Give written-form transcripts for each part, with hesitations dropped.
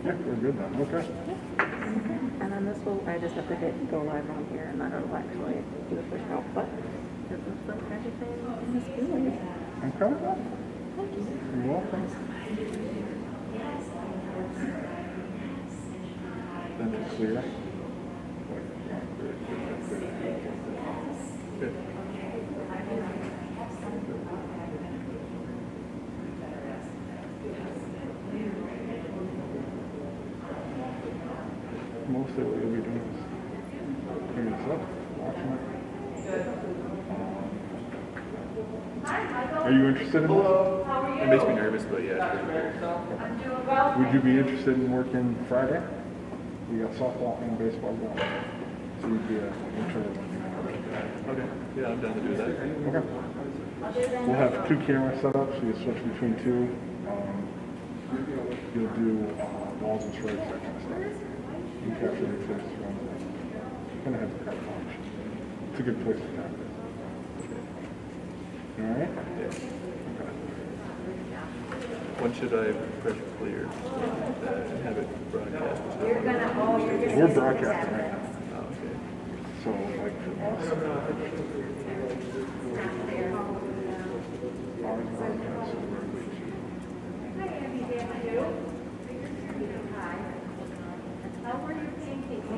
Yeah, we're good then. Okay. And then this will, I just have to hit go live on here and then it'll actually do the push help. But it looks like everything in this good. Okay. Thank you. You're welcome. That's clear. Good. Mostly what you'll be doing is cleaning this up, watching it. Are you interested in this? It makes me nervous, but yeah. Would you be interested in working Friday? We got softball and baseball going. So you'd be an intern. Okay. Yeah, I'm down to do that. Okay. We'll have 2 cameras set up, so you switch between 2. You'll do balls and strikes, that kind of stuff. You capture the fish from kind of have a carte blanche. It's a good place to have it. All right? Yeah. Okay. When should I press clear and have it broadcast? We're broadcasting right now. Oh, okay. So, like for us, ours broadcast. How were your pancakes?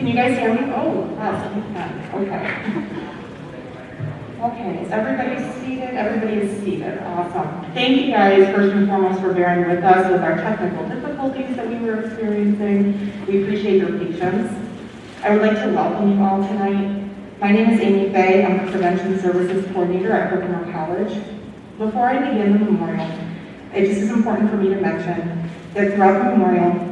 Can you guys hear me? Oh, awesome, you can. Okay. Okay, is everybody seated? Everybody is seated. Awesome. Thank you guys, first and foremost, for bearing with us with our technical difficulties that we were experiencing. We appreciate your patience. I would like to welcome you all tonight. My name is Amy Fay. I'm the Prevention Services Coordinator at Herkimer College. Before I begin the memorial, it just is important for me to mention that throughout the memorial,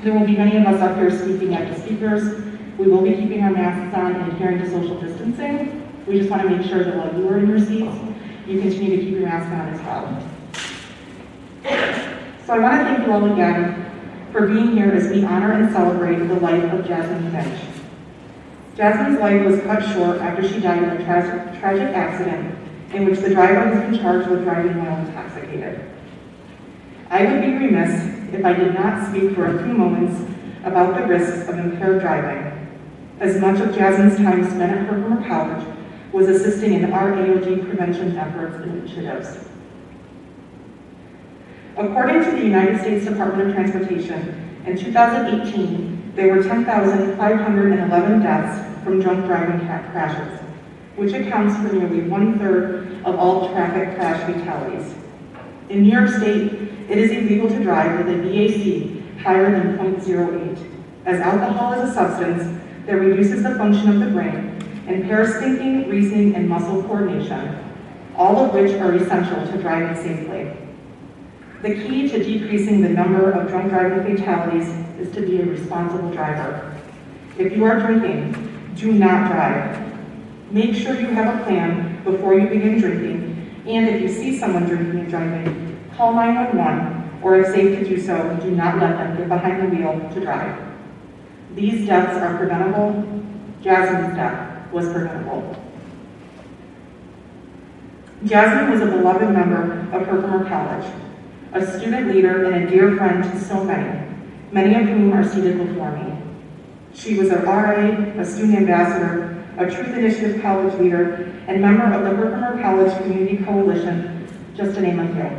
there will be many of us up here speaking at the speakers. We will be keeping our masks on and adhering to social distancing. We just want to make sure that while you are in your seats, you continue to keep your mask on as well. So I want to thank you all again for being here as we honor and celebrate the life of Jasmine Finch. Jasmine's life was cut short after she died in a tragic accident in which the driver has been charged with driving while intoxicated. I would be remiss if I did not speak for a few moments about the risks of impaired driving, as much of Jasmine's time spent at Herkimer College was assisting in our AOG prevention efforts and initiatives. According to the United States Department of Transportation, in 2018, there were 10,511 deaths from drunk driving crashes, which accounts for nearly 1/3 of all traffic crash fatalities. In New York State, it is illegal to drive with a VAC higher than 0.08, as alcohol is a substance that reduces the function of the brain, impairs thinking, reasoning, and muscle coordination, all of which are essential to driving safely. The key to decreasing the number of drunk driving fatalities is to be a responsible driver. If you are drinking, do not drive. Make sure you have a plan before you begin drinking, and if you see someone drinking and driving, call 911, or if safe to do so, do not let them get behind the wheel to drive. These deaths are preventable. Jasmine's death was preventable. Jasmine was a beloved member of Herkimer College, a student leader and a dear friend to so many of whom are seated before me. She was a RA, a student ambassador, a Truth Initiative college leader, and member of the Herkimer College Community Coalition, just to name a few.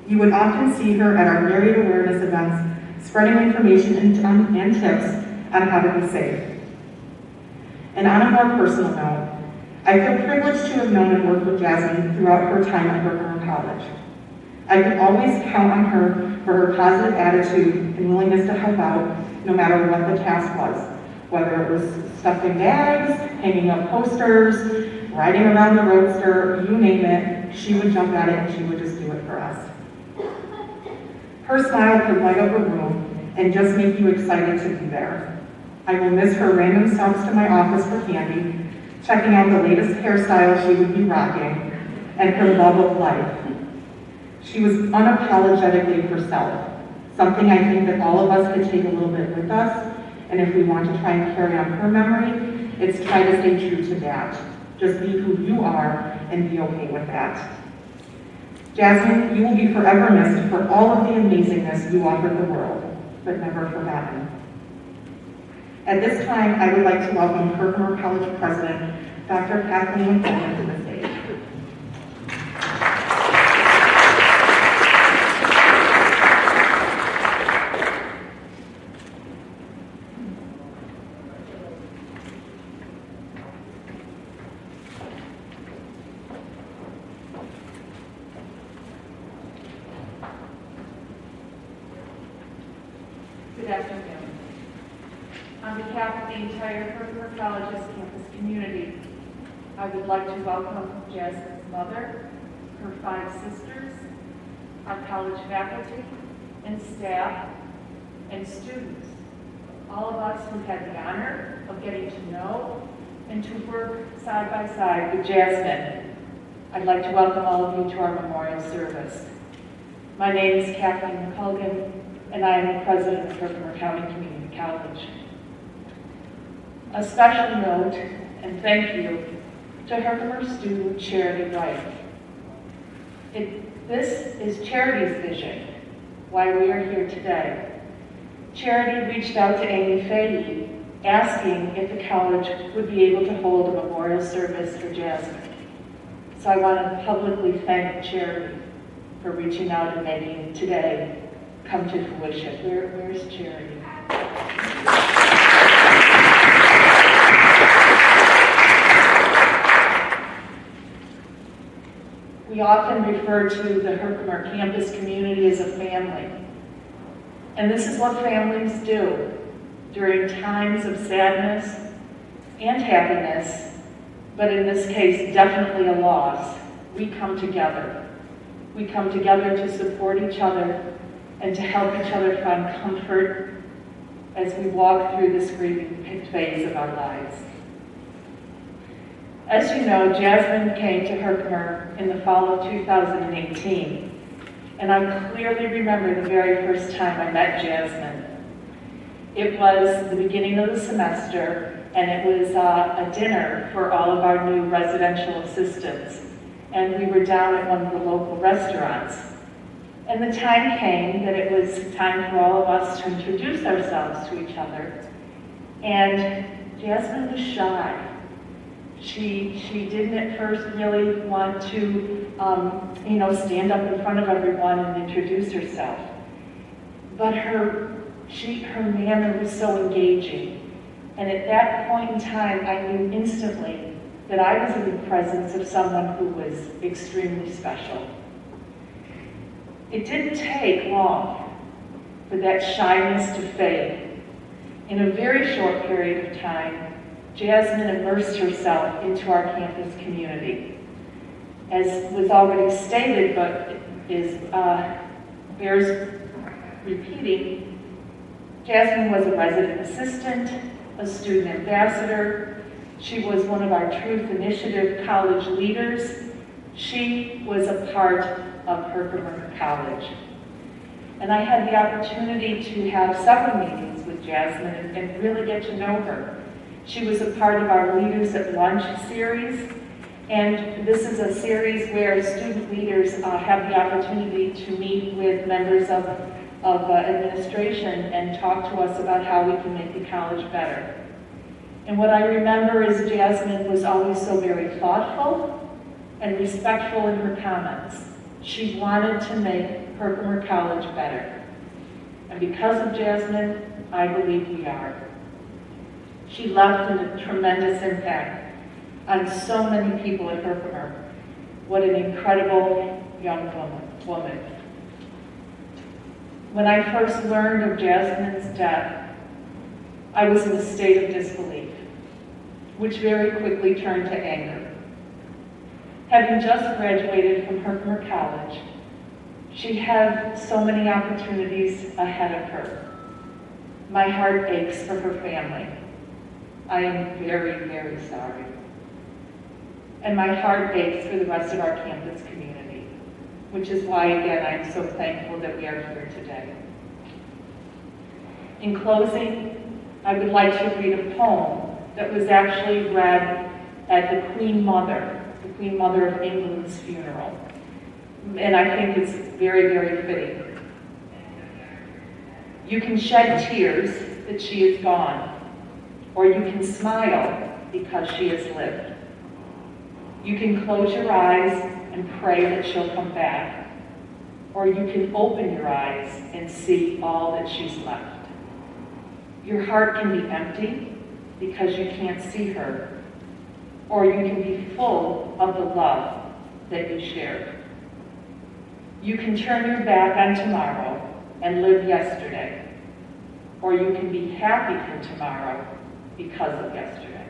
You would often see her at our myriad awareness events, spreading information and tips on how to be safe. And on a more personal note, I feel privileged to have known and worked with Jasmine throughout her time at Herkimer College. I could always count on her for her positive attitude and willingness to help out no matter what the task was, whether it was stuffing bags, hanging up posters, riding around the roadster, you name it, she would jump at it and she would just do it for us. Her smile could light up a room and just make you excited to be there. I will miss her random stops to my office for candy, checking out the latest hairstyle she would be rocking, and her love of life. She was unapologetically herself, something I think that all of us could take a little bit with us, and if we want to try and carry on her memory, it's try to stay true to that. Just be who you are and be okay with that. Jasmine, you will be forever missed for all of the amazingness you offered the world, but never forgotten. At this time, I would like to welcome Herkimer College President, Dr. Kathleen McCullough, to the stage. Good afternoon. On behalf of the entire Herkimer College's campus community, I would like to welcome Jasmine's mother, her 5 sisters, our college faculty and staff, and students, all of us who had the honor of getting to know and to work side by side with Jasmine. I'd like to welcome all of you to our memorial service. My name is Kathleen McCullough, and I am the president of Herkimer County Community College. A special note and thank you to Herkimer student Charity Wright. This is Charity's vision, why we are here today. Charity reached out to Amy Fahey, asking if the college would be able to hold a memorial service for Jasmine. So I want to publicly thank Charity for reaching out and making today come to fruition. Where's Charity? We often refer to the Herkimer campus community as a family. And this is what families do during times of sadness and happiness, but in this case, definitely a loss. We come together. We come together to support each other and to help each other find comfort as we walk through this grieving phase of our lives. As you know, Jasmine came to Herkimer in the fall of 2018, and I clearly remember the very first time I met Jasmine. It was the beginning of the semester, and it was a dinner for all of our new residential assistants, and we were down at one of the local restaurants. And the time came that it was time for all of us to introduce ourselves to each other, and Jasmine was shy. She didn't at first really want to, stand up in front of everyone and introduce herself. But her manner was so engaging. And at that point in time, I knew instantly that I was in the presence of someone who was extremely special. It didn't take long for that shyness to fade. In a very short period of time, Jasmine immersed herself into our campus community. As was already stated, but bears repeating, Jasmine was a resident assistant, a student ambassador. She was one of our Truth Initiative college leaders. She was a part of Herkimer College. And I had the opportunity to have several meetings with Jasmine and really get to know her. She was a part of our Leaders at Lunch series, and this is a series where student leaders have the opportunity to meet with members of administration and talk to us about how we can make the college better. And what I remember is Jasmine was always so very thoughtful and respectful in her comments. She wanted to make Herkimer College better. And because of Jasmine, I believe we are. She left a tremendous impact on so many people at Herkimer. What an incredible young woman. When I first learned of Jasmine's death, I was in a state of disbelief, which very quickly turned to anger. Having just graduated from Herkimer College, she had so many opportunities ahead of her. My heart aches for her family. I am very, very sorry. And my heart aches for the rest of our campus community, which is why, again, I'm so thankful that we are here today. In closing, I would like to read a poem that was actually read at the Queen Mother of England's funeral. And I think it's very, very fitting. You can shed tears that she is gone, or you can smile because she has lived. You can close your eyes and pray that she'll come back, or you can open your eyes and see all that she's left. Your heart can be empty because you can't see her, or you can be full of the love that you shared. You can turn your back on tomorrow and live yesterday, or you can be happy for tomorrow because of yesterday.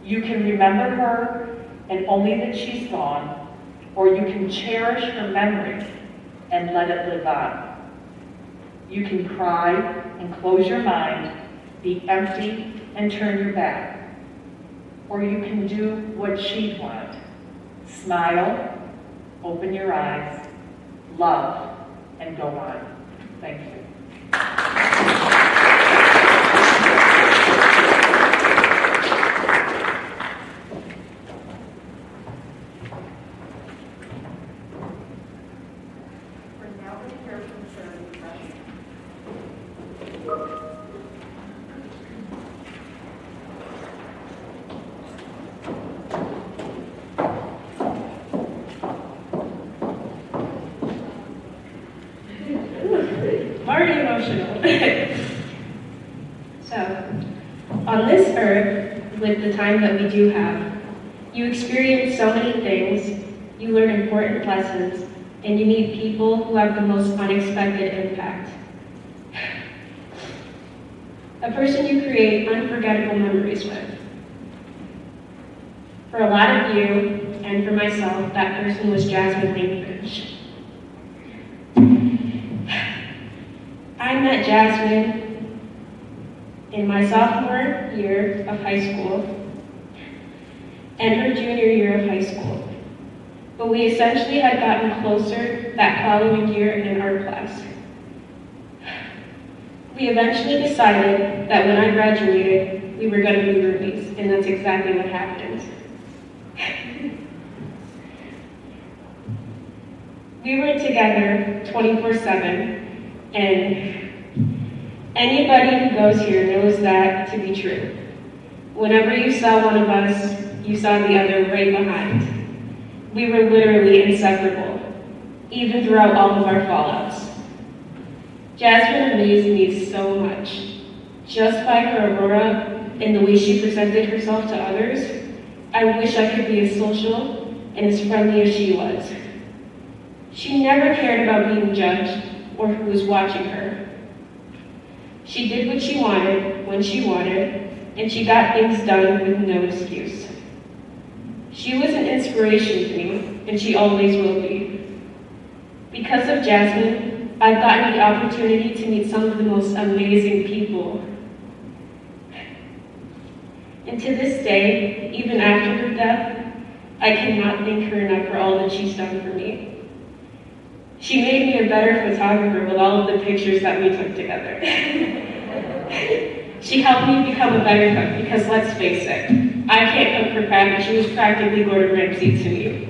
You can remember her and only that she's gone, or you can cherish her memory and let it live on. You can cry and close your mind, be empty and turn your back, or you can do what she'd want. Smile, open your eyes, love, and go on. Thank you. Already emotional. So, on this earth, with the time that we do have, you experience so many things you learn important lessons, and you meet people who have the most unexpected impact. A person you create unforgettable memories with. For a lot of you, and for myself, that person was Jasmine Finch. I met Jasmine in my sophomore year of high school and her junior year of high school. But we essentially had gotten closer that following year in an art class. We eventually decided that when I graduated, we were going to be roomies, and that's exactly what happened. We were together 24/7, and anybody who goes here knows that to be true. Whenever you saw one of us, you saw the other right behind. We were literally inseparable, even throughout all of our fallouts. Jasmine amazed me so much. Just by her aurora and the way she presented herself to others, I wish I could be as social and as friendly as she was. She never cared about being judged or who was watching her. She did what she wanted, when she wanted, and she got things done with no excuse. She was an inspiration to me, and she always will be. Because of Jasmine, I've gotten the opportunity to meet some of the most amazing people. And to this day, even after her death, I cannot thank her enough for all that she's done for me. She made me a better photographer with all of the pictures that we took together. She helped me become a better cook because let's face it, I can't cook for crap, and she was practically Gordon Ramsay to me.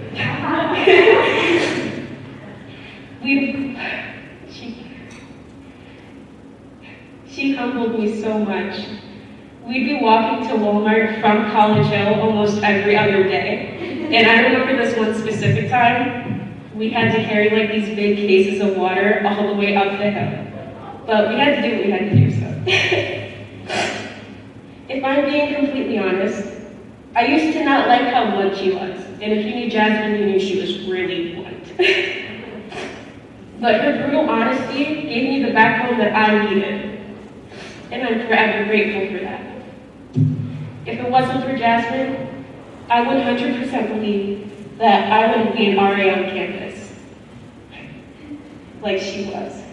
She humbled me so much. We'd be walking to Walmart from College Hill almost every other day. And I remember this one specific time, we had to carry like these big cases of water all the way up the hill. But we had to do what we had to do, so. If I'm being completely honest, I used to not like how blunt she was. And if you knew Jasmine, you knew she was really blunt. But her brutal honesty gave me the backbone that I needed. And I'm forever grateful for that. If it wasn't for Jasmine, I would 100% believe that I wouldn't be an RA on campus, like she was.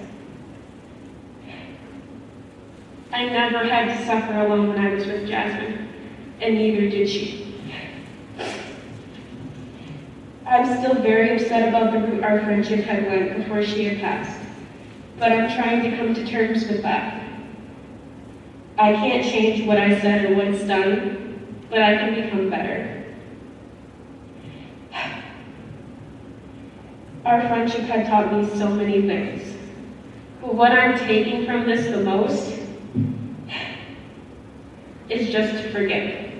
I never had to suffer alone when I was with Jasmine, and neither did she. I'm still very upset about the route our friendship had went before she had passed, but I'm trying to come to terms with that. I can't change what I said or what's done, but I can become better. Our friendship had taught me so many things, but what I'm taking from this the most is just to forgive.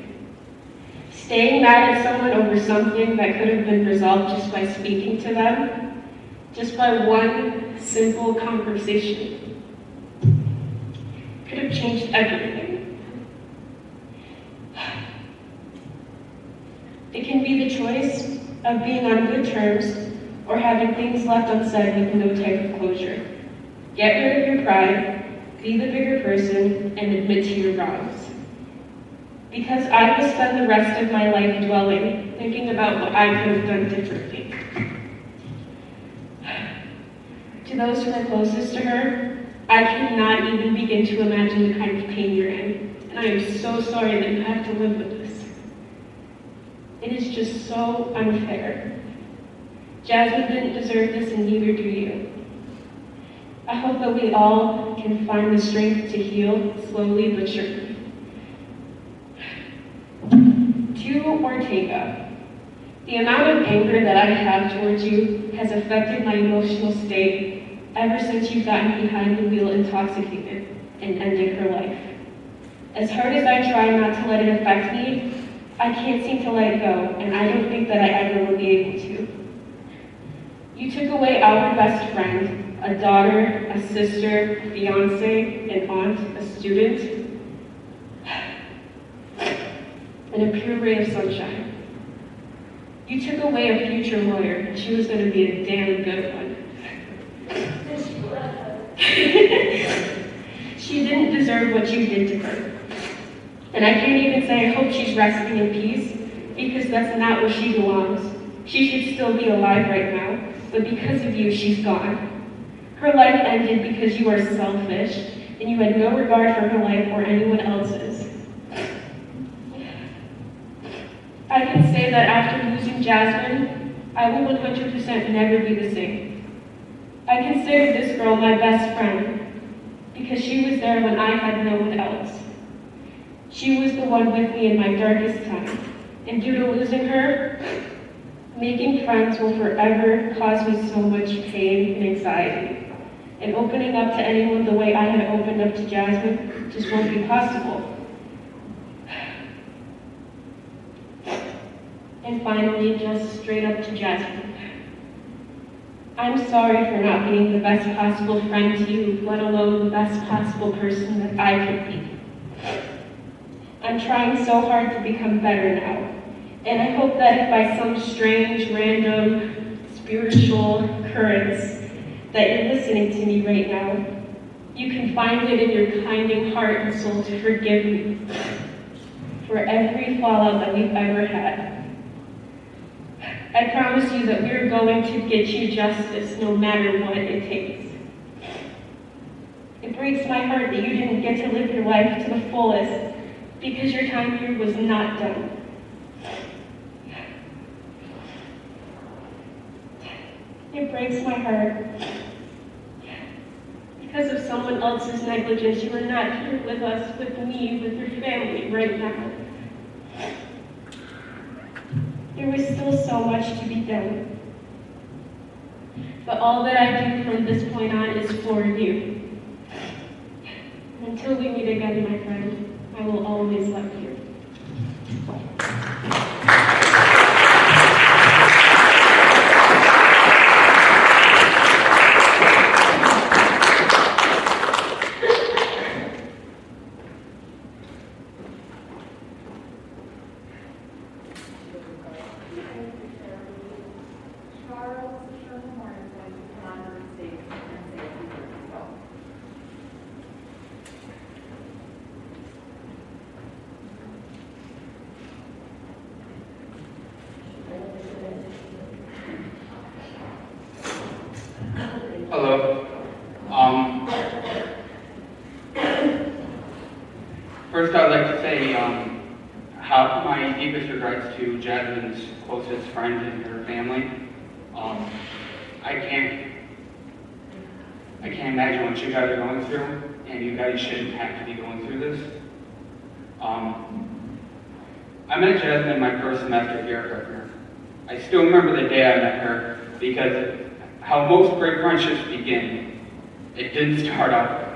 Staying mad at someone over something that could have been resolved just by speaking to them, just by one simple conversation, could have changed everything. It can be the choice of being on good terms or having things left unsaid with no type of closure. Get rid of your pride, be the bigger person, and admit to your wrongs. Because I will spend the rest of my life dwelling, thinking about what I could have done differently. To those who are closest to her, I cannot even begin to imagine the kind of pain you're in, and I am so sorry that you have to live with this. It is just so unfair. Jasmine didn't deserve this, and neither do you. I hope that we all can find the strength to heal slowly but surely. To Ortega, the amount of anger that I have towards you has affected my emotional state ever since you've gotten behind the wheel intoxicated and ended her life. As hard as I try not to let it affect me, I can't seem to let it go, and I don't think that I ever will be able to. You took away our best friend, a daughter, a sister, fiance, an aunt, a student, and a pure ray of sunshine. You took away a future lawyer, and she was going to be a damn good one. She didn't deserve what you did to her. And I can't even say I hope she's resting in peace, because that's not where she belongs. She should still be alive right now, but because of you, she's gone. Her life ended because you are selfish, and you had no regard for her life or anyone else's. I can say that after losing Jasmine, I will 100% never be the same. I consider this girl my best friend, because she was there when I had no one else. She was the one with me in my darkest time, and due to losing her, making friends will forever cause me so much pain and anxiety. And opening up to anyone the way I had opened up to Jasmine just won't be possible. And finally, just straight up to Jasmine. I'm sorry for not being the best possible friend to you, let alone the best possible person that I could be. I'm trying so hard to become better now. And I hope that if by some strange, random, spiritual occurrence that you're listening to me right now, you can find it in your kinding heart and soul to forgive me for every fallout that we've ever had. I promise you that we're going to get you justice no matter what it takes. It breaks my heart that you didn't get to live your life to the fullest because your time here was not done. It breaks my heart. Because of someone else's negligence, you are not here with us, with me, with your family right now. There was still so much to be done. But all that I do from this point on is for you. Until we meet again, my friend, I will always love you. Hello. First I'd like to say how my deepest regrets to Jasmine's closest friends and her family. I can't imagine what you guys are going through, and you guys shouldn't have to be going through this. I met Jasmine my first semester here at Herkimer. I still remember the day I met her because how most great friendships begin, it didn't start out right.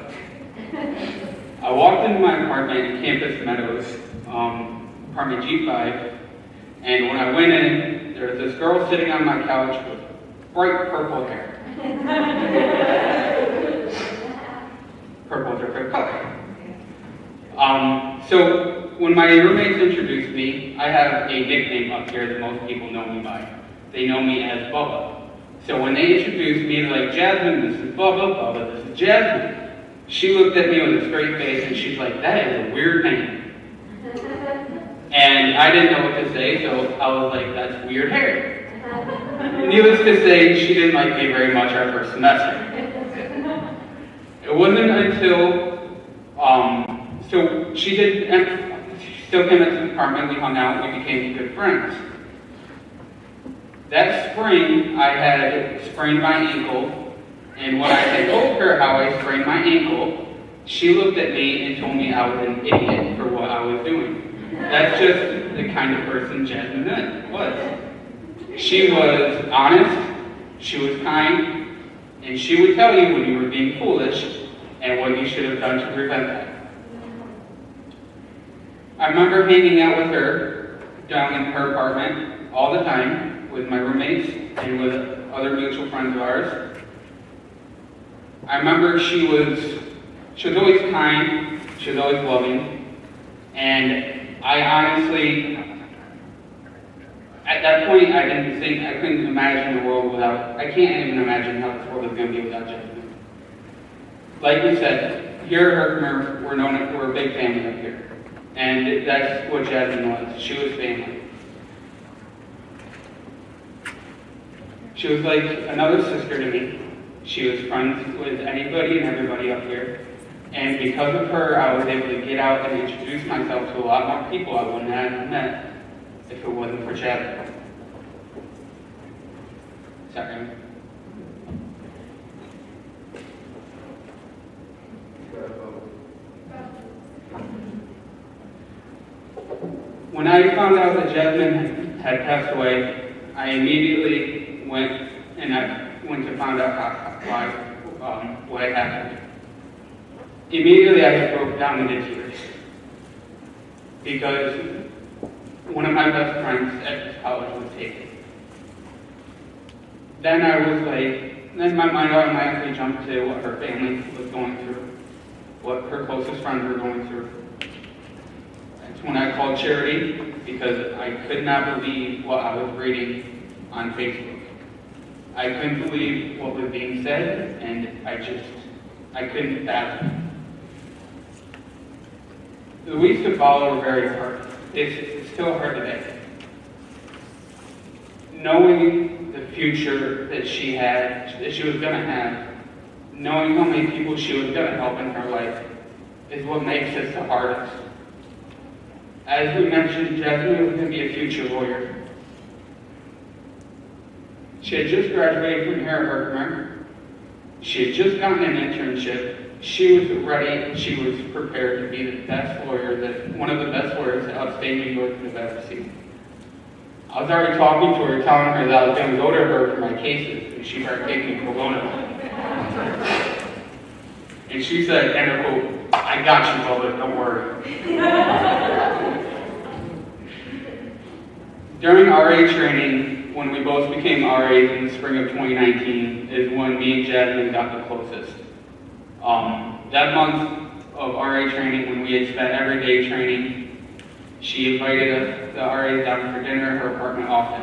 I walked into my apartment in Campus Meadows, apartment G5, and when I went in, there was this girl sitting on my couch with bright purple hair. Purple is her favorite color. So when my roommates introduced me, I have a nickname up here that most people know me by. They know me as Bubba. So when they introduced me, they're like, Jasmine, this is Bubba, Bubba, this is Jasmine. She looked at me with a straight face and she's like, that is a weird name. And I didn't know what to say, so I was like, that's weird hair. Needless to say, she didn't like me very much our first semester. It wasn't until, so she still came into the apartment, we hung out, we became good friends. That spring, I had sprained my ankle, and when I had told her how I sprained my ankle, she looked at me and told me I was an idiot for what I was doing. That's just the kind of person Jasmine was. She was honest, she was kind, and she would tell you when you were being foolish and what you should have done to prevent that. I remember hanging out with her down in her apartment all the time, with my roommates and with other mutual friends of ours. I remember she was always kind, she was always loving, and I At that point, I couldn't imagine the world without, I can't even imagine how this world is going to be without Jasmine. Like we said, here at Herkimer, we're a big family up here. And that's what Jasmine was. She was family. She was like another sister to me. She was friends with anybody and everybody up here. And because of her, I was able to get out and introduce myself to a lot more people I wouldn't have met if it wasn't for Jasmine. Sorry. When I found out that Jasmine had passed away, I immediately went to find out what had happened. Immediately I just broke down into tears because one of my best friends at this college was taken. Then my mind automatically jumped to what her family was going through, what her closest friends were going through. That's when I called Charity because I could not believe what I was reading on Facebook. I couldn't believe what was being said, and I couldn't fathom. The weeks to follow were very hard. It's still hard today. Knowing the future that she was going to have, knowing how many people she was going to help in her life, is what makes this the hardest. As we mentioned, Jasmine was going to be a future lawyer. She had just graduated from here at Herkimer. She had just gotten an internship. She was ready, she was prepared to be the best lawyer, one of the best lawyers that upstate New York has ever seen. I was already talking to her, telling her that I was going to go to her for my cases, and she started taking pro bono. And she said, and I quote, "I got you, Bubba, don't worry." During RA training, when we both became RAs in the spring of 2019, is when me and Jasmine got the closest. That month of RA training, when we had spent every day training, she invited us, the RAs, down for dinner at her apartment often.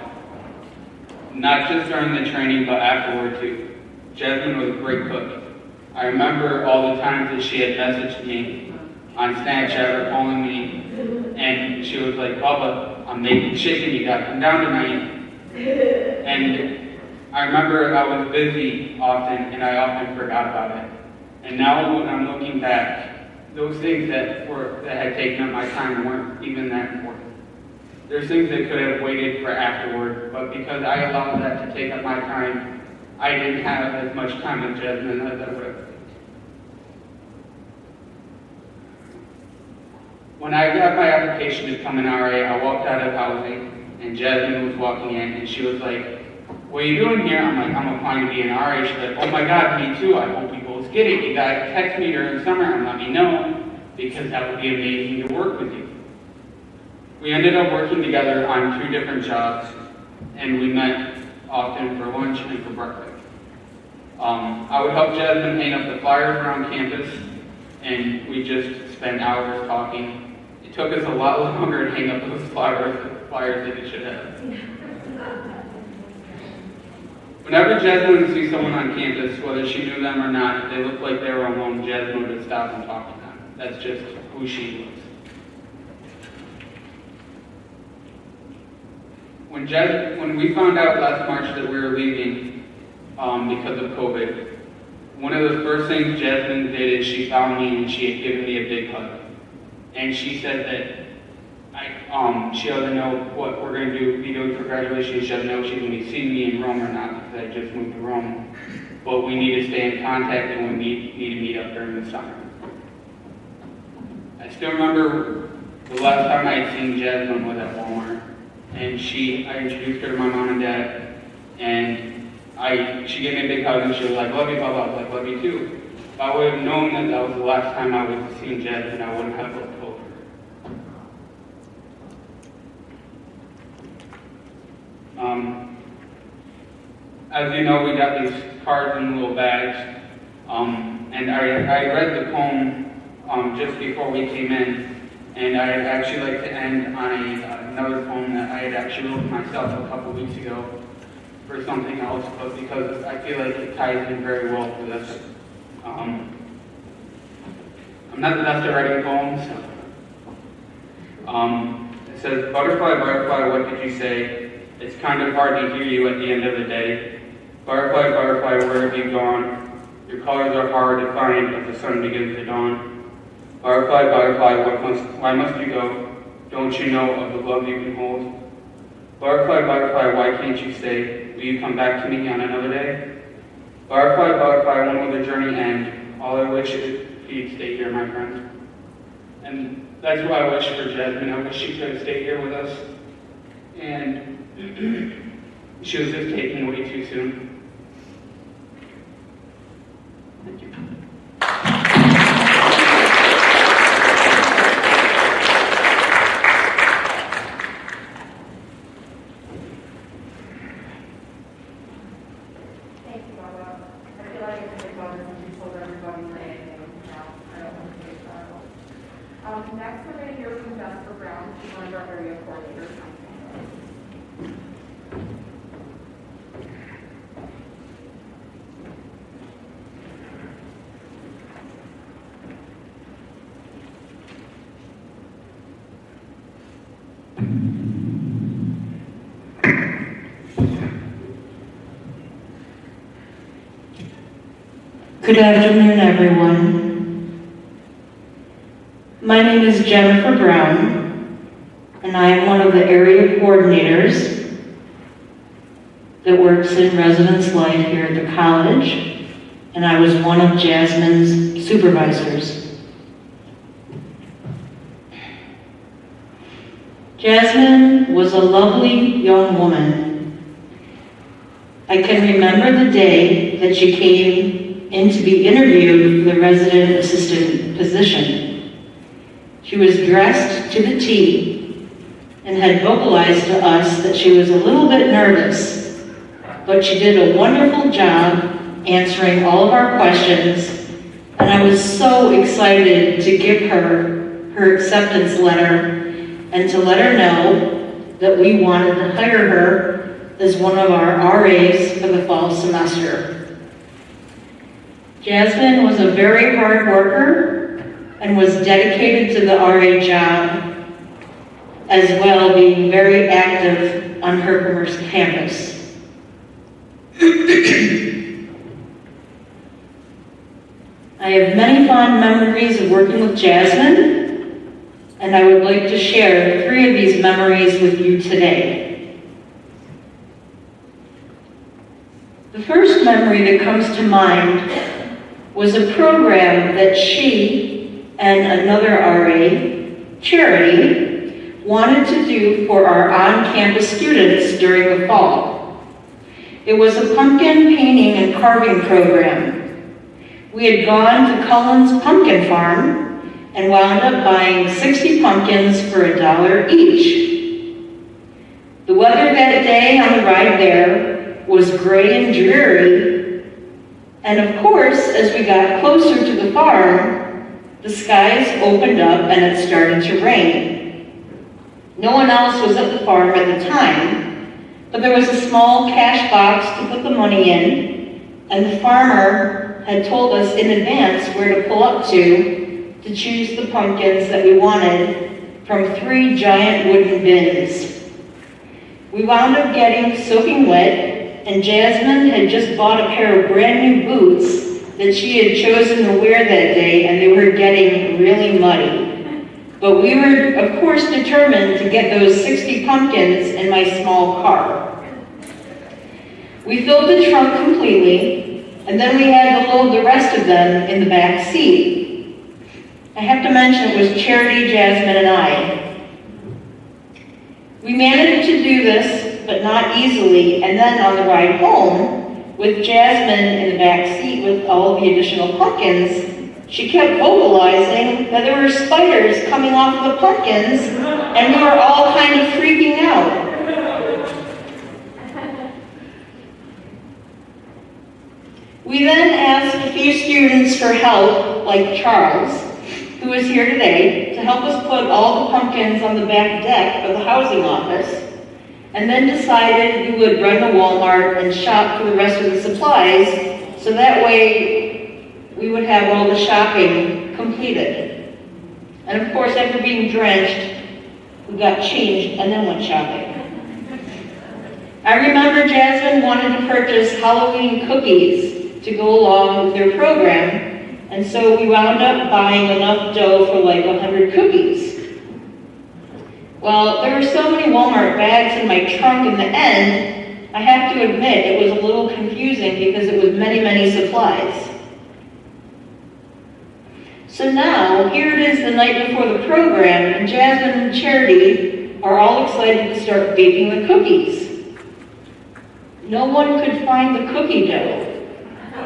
Not just during the training, but afterward too. Jasmine was a great cook. I remember all the times that she had messaged me on Snapchat or calling me, and she was like, "Bubba, I'm making chicken, you gotta come down tonight." And I remember I was busy often, and I often forgot about it. And now when I'm looking back, those things that had taken up my time weren't even that important. There's things that could have waited for afterward, but because I allowed that to take up my time, I didn't have as much time with Jasmine as I would have. When I got my application to become an RA, I walked out of housing, and Jasmine was walking in, and she was like, "What are you doing here?" I'm like, "I'm applying to be an RA." She's like, "Oh my God, me too. I hope we both get it. You gotta text me during the summer and let me know, because that would be amazing to work with you." We ended up working together on 2 different jobs, and we met often for lunch and for breakfast. I would help Jasmine hang up the flyers around campus, and we just spent hours talking. It took us a lot longer to hang up those flyers than it should have. Whenever Jasmine would see someone on campus, whether she knew them or not, if they looked like they were alone, Jasmine would stop and talk to them. That's just who she was. When we found out last March that we were leaving because of COVID, one of the first things Jasmine did is she found me and she had given me a big hug. And she said that she doesn't know what we're going to be doing for graduation. She doesn't know if she's going to be seeing me in Rome or not, because I just moved to Rome. But we need to stay in contact, and we need to meet up during the summer. I still remember the last time I had seen Jasmine was at Walmart, and I introduced her to my mom and dad, and she gave me a big hug, and she was like, "Love you, Bubba." I was like, "Love you too." If I would have known that that was the last time I was seeing Jasmine, I wouldn't have looked over. As you know, we got these cards in little bags, and I read the poem just before we came in, And I'd actually like to end on another poem that I had actually wrote myself a couple weeks ago for something else, but because I feel like it ties in very well for this. I'm not the best at writing poems. It says, butterfly, butterfly, what did you say? It's kind of hard to hear you at the end of the day. Butterfly, butterfly, where have you gone? Your colors are hard to find as the sun begins to dawn. Butterfly, butterfly, why must you go? Don't you know of the love you can hold? Butterfly, butterfly, why can't you stay? Will you come back to me on another day? Butterfly, butterfly, when will the journey end? All I wish is for you to stay here, my friend. And that's what I wish for Jasmine. I wish she could have stayed here with us. And she was just taken way too soon. Thank you. Thank you, Barbara. I feel like it's a big bonus if you told everybody your name now. I don't want to take that. Next, we're going to hear from Jasper Brown, who's one of our area coordinators. Good afternoon, everyone. My name is Jennifer Brown, and I am one of the area coordinators that works in residence life here at the college, and I was one of Jasmine's supervisors. Jasmine was a lovely young woman. I can remember the day that she came in to be interviewed for the resident assistant position. She was dressed to the T and had vocalized to us that she was a little bit nervous, but she did a wonderful job answering all of our questions, and I was so excited to give her her acceptance letter and to let her know that we wanted to hire her as one of our RAs for the fall semester. Jasmine was a very hard worker and was dedicated to the RA job, as well being very active on Herkimer's campus. I have many fond memories of working with Jasmine, and I would like to share 3 of these memories with you today. The first memory that comes to mind was a program that she and another RA, Charity, wanted to do for our on-campus students during the fall. It was a pumpkin painting and carving program. We had gone to Cullen's Pumpkin Farm and wound up buying 60 pumpkins for $1 each. The weather that day on the ride there was gray and dreary, and of course, as we got closer to the farm, the skies opened up and it started to rain. No one else was at the farm at the time, but there was a small cash box to put the money in, and the farmer had told us in advance where to pull up to choose the pumpkins that we wanted from 3 giant wooden bins. We wound up getting soaking wet, and Jasmine had just bought a pair of brand new boots that she had chosen to wear that day, and they were getting really muddy. But we were, of course, determined to get those 60 pumpkins in my small car. We filled the trunk completely, and then we had to load the rest of them in the back seat. I have to mention it was Charity, Jasmine, and I. We managed to do this, but not easily, and then on the ride home, with Jasmine in the back seat with all of the additional pumpkins, she kept vocalizing that there were spiders coming off of the pumpkins, and we were all kind of freaking out. We then asked a few students for help, like Charles, who who is here today, to help us put all the pumpkins on the back deck of the housing office, and then decided we would run to Walmart and shop for the rest of the supplies, so that way we would have all the shopping completed. And of course, after being drenched, we got changed and then went shopping. I remember Jasmine wanted to purchase Halloween cookies to go along with their program, and so we wound up buying enough dough for like 100 cookies. Well, there were so many Walmart bags in my trunk in the end, I have to admit it was a little confusing because it was many, many supplies. So now, here it is the night before the program, and Jasmine and Charity are all excited to start baking the cookies. No one could find the cookie dough.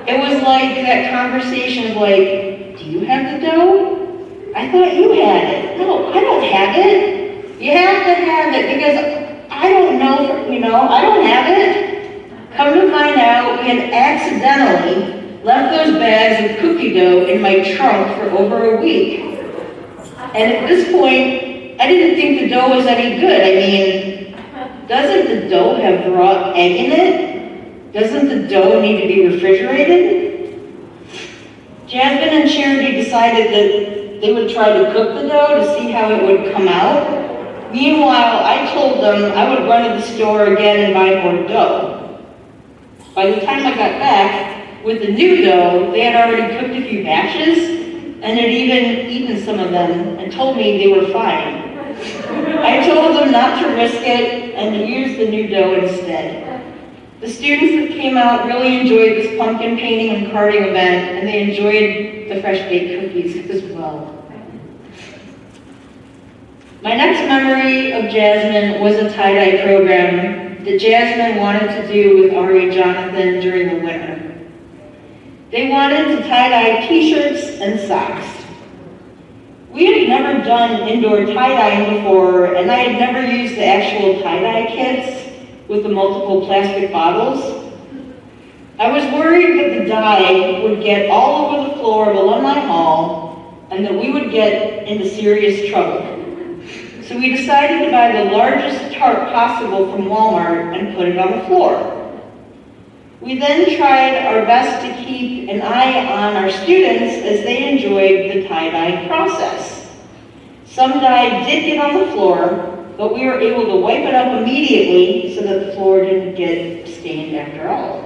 It was like that conversation of like, do you have the dough? I thought you had it. No, I don't have it. You have to have it because I don't know, I don't have it. Come to find out, we had accidentally left those bags of cookie dough in my trunk for over a week. And at this point, I didn't think the dough was any good. I mean, doesn't the dough have raw egg in it? Doesn't the dough need to be refrigerated? Jasmine and Charity decided that they would try to cook the dough to see how it would come out. Meanwhile, I told them I would run to the store again and buy more dough. By the time I got back with the new dough, they had already cooked a few batches and had even eaten some of them and told me they were fine. I told them not to risk it and to use the new dough instead. The students that came out really enjoyed this pumpkin painting and carving event, and they enjoyed the fresh baked cookies as well. My next memory of Jasmine was a tie-dye program that Jasmine wanted to do with Ari Jonathan during the winter. They wanted to tie-dye t-shirts and socks. We had never done indoor tie-dyeing before, and I had never used the actual tie-dye kits with the multiple plastic bottles. I was worried that the dye would get all over the floor of Alumni Hall and that we would get into serious trouble. So we decided to buy the largest tarp possible from Walmart and put it on the floor. We then tried our best to keep an eye on our students as they enjoyed the tie-dye process. Some dye did get on the floor, but we were able to wipe it up immediately so that the floor didn't get stained after all.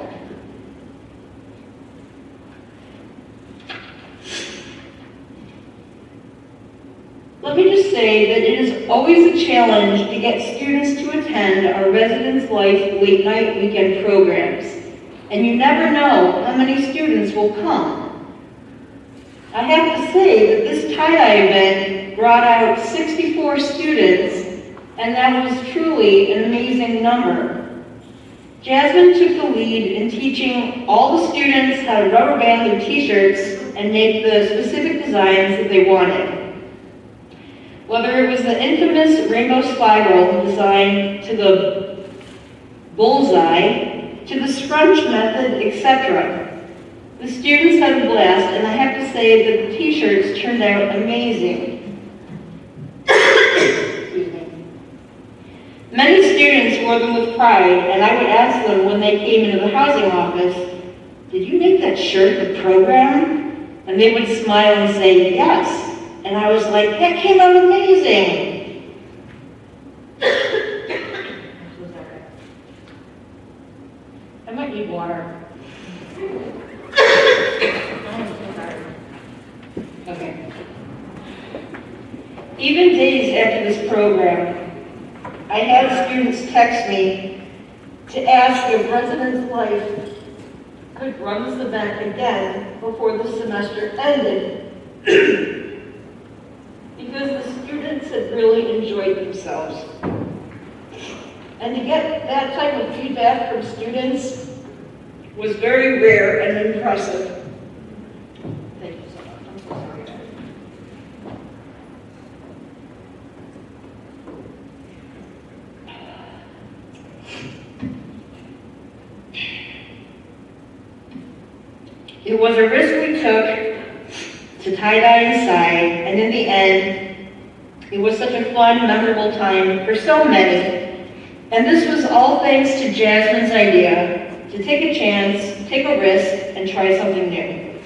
Let me just say that it is always a challenge to get students to attend our Residence Life late night weekend programs, and you never know how many students will come. I have to say that this tie-dye event brought out 64 students, and that was truly an amazing number. Jasmine took the lead in teaching all the students how to rubber band their t-shirts and make the specific designs that they wanted. Whether it was the infamous rainbow spiral design to the bullseye, to the scrunch method, etc. The students had a blast, and I have to say that the t-shirts turned out amazing. Excuse me. Many students wore them with pride, and I would ask them when they came into the housing office, "Did you make that shirt the program?" And they would smile and say, "Yes." And I was like, "That came out amazing." I might need water. Okay. Even days after this program, I had students text me to ask if Residence Life could run this event again before the semester ended. Because the students had really enjoyed themselves. And to get that type of feedback from students was very rare and impressive. Thank you so much. I'm so sorry, guys. It was a risk we took to tie-dye inside, and in the end, it was such a fun, memorable time for so many. And this was all thanks to Jasmine's idea to take a chance, take a risk, and try something new.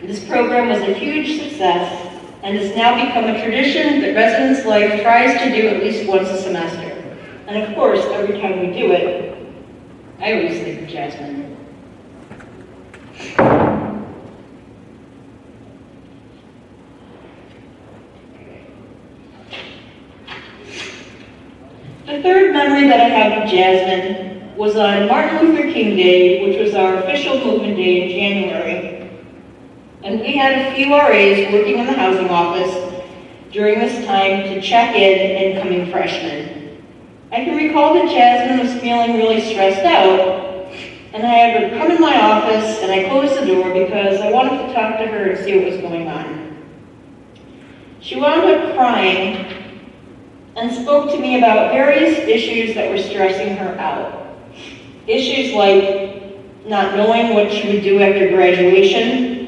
This program was a huge success and has now become a tradition that Residence Life tries to do at least once a semester. And of course, every time we do it, I always think of Jasmine. The third memory that I have of Jasmine was on Martin Luther King Day, which was our official movement day in January. And we had a few RAs working in the housing office during this time to check in incoming freshmen. I can recall that Jasmine was feeling really stressed out, and I had her come in my office and I closed the door because I wanted to talk to her and see what was going on. She wound up crying and spoke to me about various issues that were stressing her out. Issues like not knowing what she would do after graduation,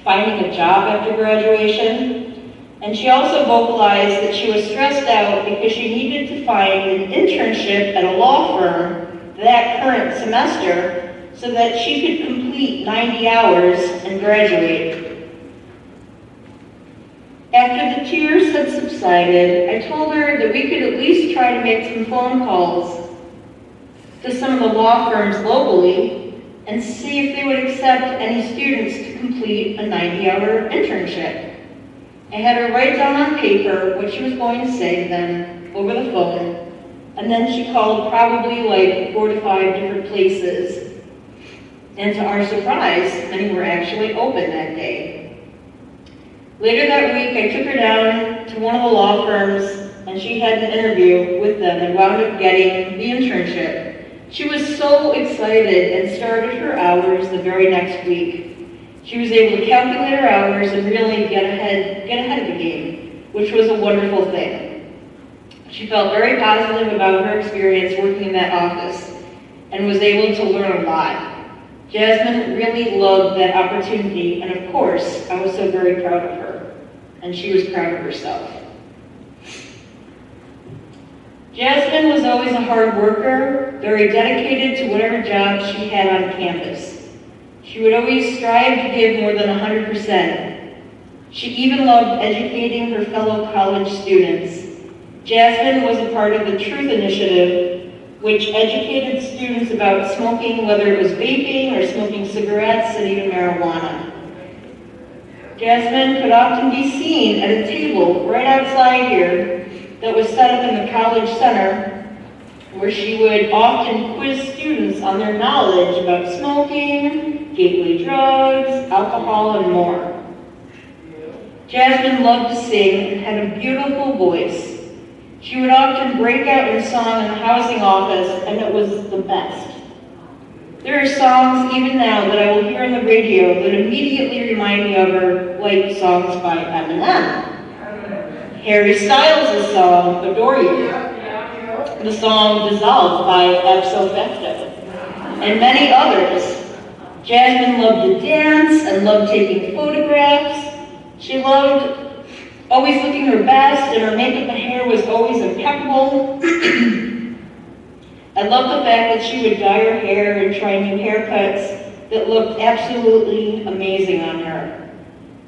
finding a job after graduation, and she also vocalized that she was stressed out because she needed to find an internship at a law firm that current semester so that she could complete 90 hours and graduate. After the tears had subsided, I told her that we could at least try to make some phone calls to some of the law firms locally and see if they would accept any students to complete a 90-hour internship. I had her write down on paper what she was going to say to them over the phone, and then she called probably like 4 to 5 different places. And to our surprise, many were actually open that day. Later that week, I took her down to one of the law firms, and she had an interview with them and wound up getting the internship. She was so excited and started her hours the very next week. She was able to calculate her hours and really get ahead of the game, which was a wonderful thing. She felt very positive about her experience working in that office and was able to learn a lot. Jasmine really loved that opportunity, and of course, I was so very proud of her, and she was proud of herself. Jasmine was always a hard worker, very dedicated to whatever job she had on campus. She would always strive to give more than 100%. She even loved educating her fellow college students. Jasmine was a part of the Truth Initiative, which educated students about smoking, whether it was vaping or smoking cigarettes and even marijuana. Jasmine could often be seen at a table right outside here that was set up in the college center, where she would often quiz students on their knowledge about smoking, gateway drugs, alcohol, and more. Jasmine loved to sing and had a beautiful voice. She would often break out in song in the housing office, and it was the best. There are songs even now that I will hear on the radio that immediately remind me of her, like songs by Eminem. Harry Styles' song, Adore You, the song Dissolve by Ipso Facto, and many others. Jasmine loved to dance and loved taking photographs. She loved always looking her best, and her makeup and hair was always impeccable. I loved the fact that she would dye her hair and try new haircuts that looked absolutely amazing on her.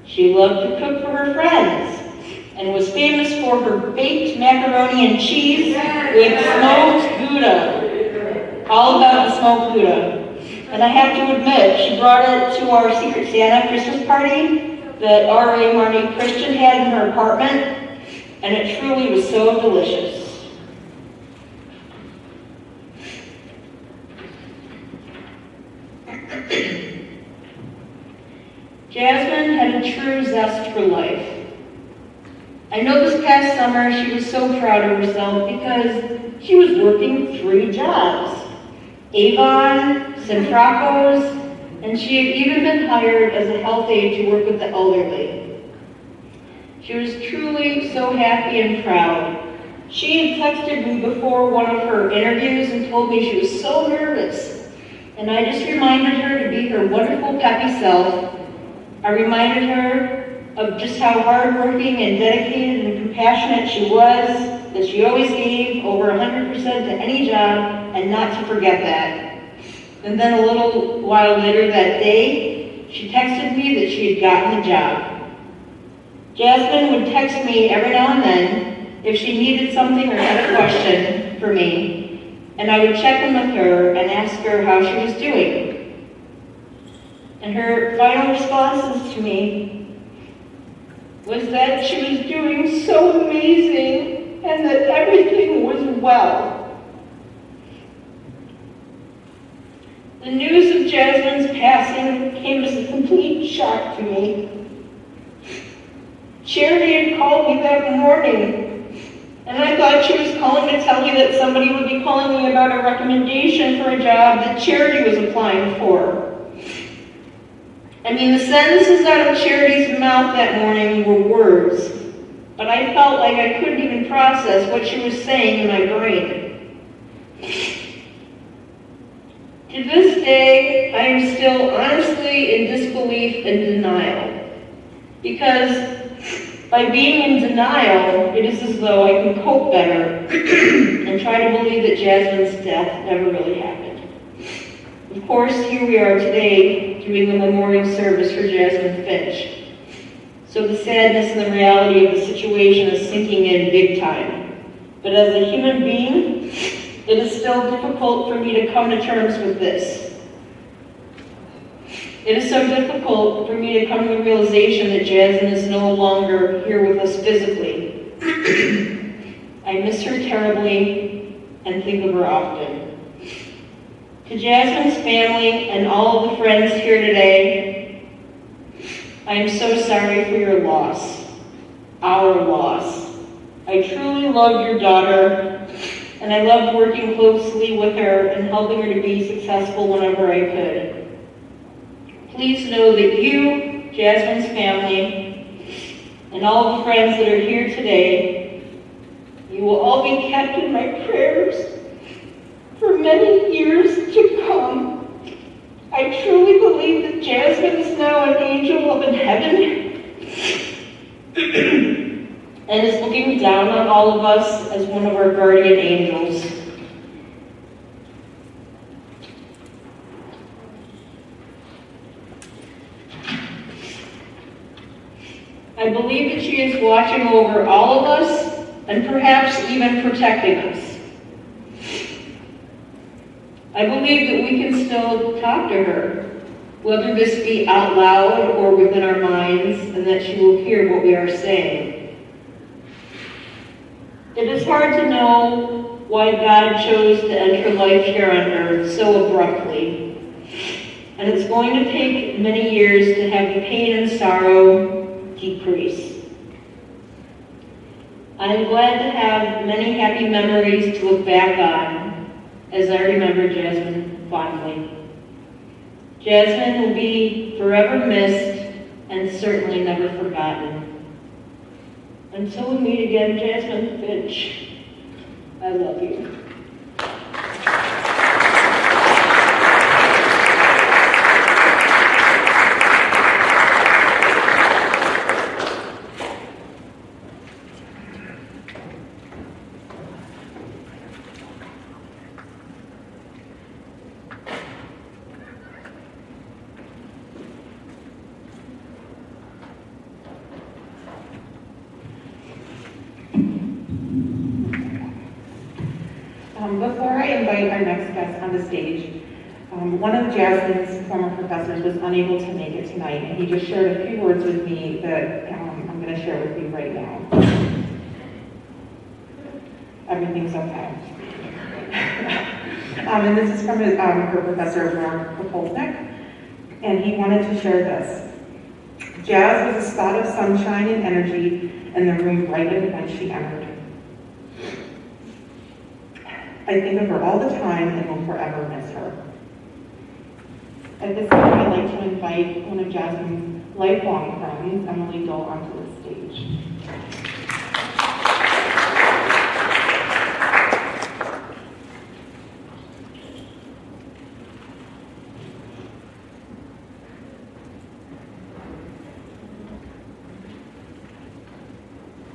She loved to cook for her friends, and was famous for her baked macaroni and cheese with smoked Gouda. All about the smoked Gouda. And I have to admit, she brought it to our Secret Santa Christmas party that R.A. Marnie Christian had in her apartment, and it truly was so delicious. Jasmine had a true zest for life. I know this past summer she was so proud of herself because she was working 3 jobs. Avon, Centracos, and she had even been hired as a health aide to work with the elderly. She was truly so happy and proud. She had texted me before one of her interviews and told me she was so nervous. And I just reminded her to be her wonderful, peppy self. I reminded her of just how hardworking and dedicated and compassionate she was, that she always gave over 100% to any job, and not to forget that. And then a little while later that day, she texted me that she had gotten the job. Jasmine would text me every now and then if she needed something or had a question for me, and I would check in with her and ask her how she was doing. And her final responses to me was that she was doing so amazing and that everything was well. The news of Jasmine's passing came as a complete shock to me. Charity had called me that morning, and I thought she was calling to tell me that somebody would be calling me about a recommendation for a job that Charity was applying for. I mean, the sentences out of Charity's mouth that morning were words, but I felt like I couldn't even process what she was saying in my brain. To this day, I am still honestly in disbelief and denial, because by being in denial, it is as though I can cope better and try to believe that Jasmine's death never really happened. Of course, here we are today doing a memorial service for Jasmine Finch. So the sadness and the reality of the situation is sinking in big time. But as a human being, it is still difficult for me to come to terms with this. It is so difficult for me to come to the realization that Jasmine is no longer here with us physically. I miss her terribly and think of her often. To Jasmine's family and all of the friends here today, I am so sorry for your loss, our loss. I truly love your daughter, and I loved working closely with her and helping her to be successful whenever I could. Please know that you, Jasmine's family, and all the friends that are here today, you will all be kept in my prayers for many years to come. I truly believe that Jasmine is now an angel up in heaven and is looking down on all of us as one of our guardian angels. I believe that she is watching over all of us and perhaps even protecting us. I believe that we can still talk to her, whether this be out loud or within our minds, and that she will hear what we are saying. It is hard to know why God chose to enter life here on earth so abruptly, and it's going to take many years to have the pain and sorrow decrease. I am glad to have many happy memories to look back on as I remember Jasmine fondly. Jasmine will be forever missed and certainly never forgotten. Until we meet again, Jasmine Finch, I love you. Before I invite our next guest on the stage, one of Jasmine's former professors was unable to make it tonight, and he just shared a few words with me that I'm going to share with you right now. Everything's okay. And this is from her professor, Mark Popolnik, and he wanted to share this. Jazz was a spot of sunshine and energy, and the room brightened when she entered. I think of her all the time and will forever miss her. At this time, I'd like to invite one of Jasmine's lifelong friends, Emily Dole, onto the stage.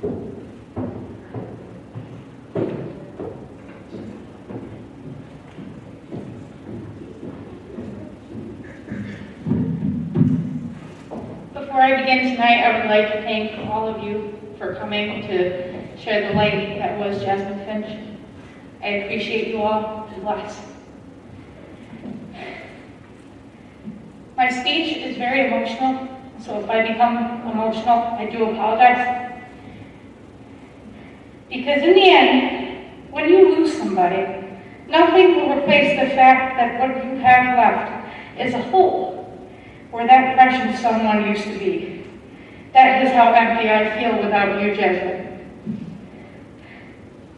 Before I begin tonight, I would like to thank all of you for coming to share the light that was Jasmine Finch. I appreciate you all. Be blessed. My speech is very emotional, so if I become emotional, I do apologize. Because in the end, when you lose somebody, nothing will replace the fact that what you have left is a hole where that precious someone used to be. That is how empty I feel without you, Jasmine.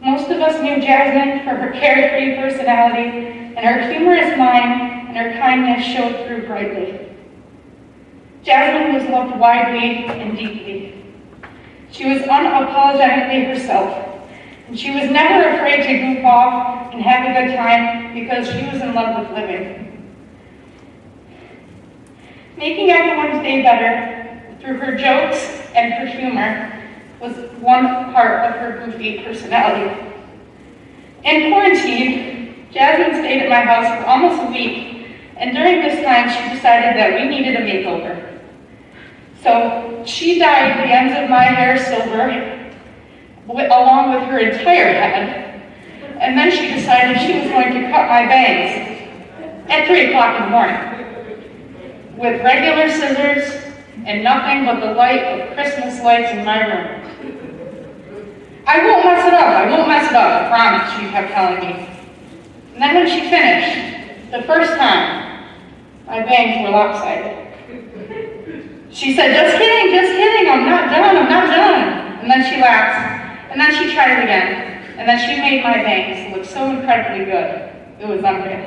Most of us knew Jasmine for her carefree personality, and her humorous mind and her kindness showed through brightly. Jasmine was loved widely and deeply. She was unapologetically herself, and she was never afraid to goof off and have a good time because she was in love with living. Making everyone's day better through her jokes and her humor was one part of her goofy personality. In quarantine, Jasmine stayed at my house for almost a week, and during this time she decided that we needed a makeover. So she dyed the ends of my hair silver along with her entire head, and then she decided she was going to cut my bangs at 3 o'clock in the morning with regular scissors and nothing but the light of Christmas lights in my room. I won't mess it up, I won't mess it up, I promise, she kept telling me. And then when she finished, the first time, my bangs were lopsided. She said, just kidding, I'm not done. And then she laughed, and then she tried it again, and then she made my bangs look so incredibly good. It was unreal.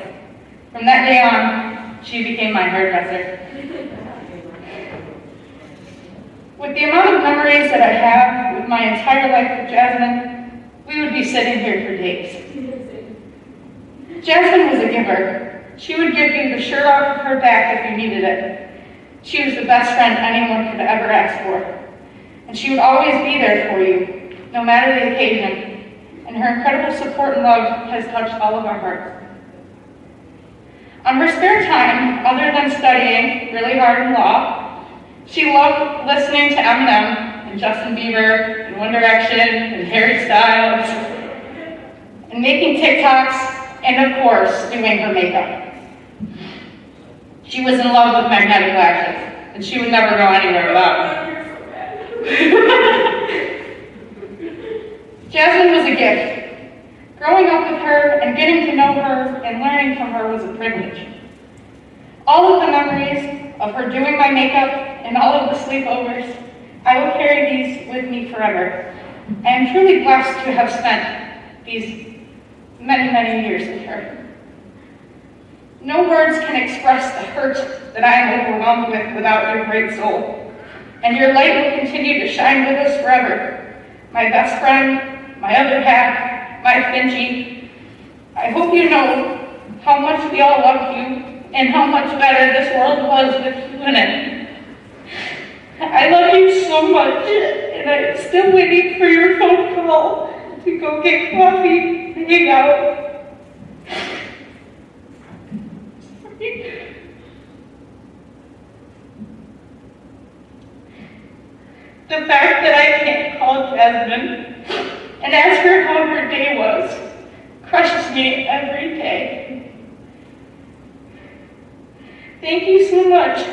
From that day on, she became my hairdresser. With the amount of memories that I have with my entire life with Jasmine, we would be sitting here for days. Jasmine was a giver. She would give you the shirt off of her back if you needed it. She was the best friend anyone could ever ask for. And she would always be there for you, no matter the occasion. And her incredible support and love has touched all of our hearts. On her spare time, other than studying really hard in law, she loved listening to Eminem and Justin Bieber and One Direction and Harry Styles and making TikToks and, of course, doing her makeup. She was in love with magnetic lashes, and she would never go anywhere without them. Jasmine was a gift. Growing up with her and getting to know her and learning from her was a privilege. All of the memories of her doing my makeup and all of the sleepovers, I will carry these with me forever. I am truly blessed to have spent these many, many years with her. No words can express the hurt that I am overwhelmed with without your great soul. And your light will continue to shine with us forever. My best friend, my other half, my Finchy. I hope you know how much we all love you and how much better this world was with you in it. I love you so much, and I'm still waiting for your phone call to go get coffee and hang out. The fact that I can't call Jasmine and ask her how her day was crushes me every day. Thank you so much.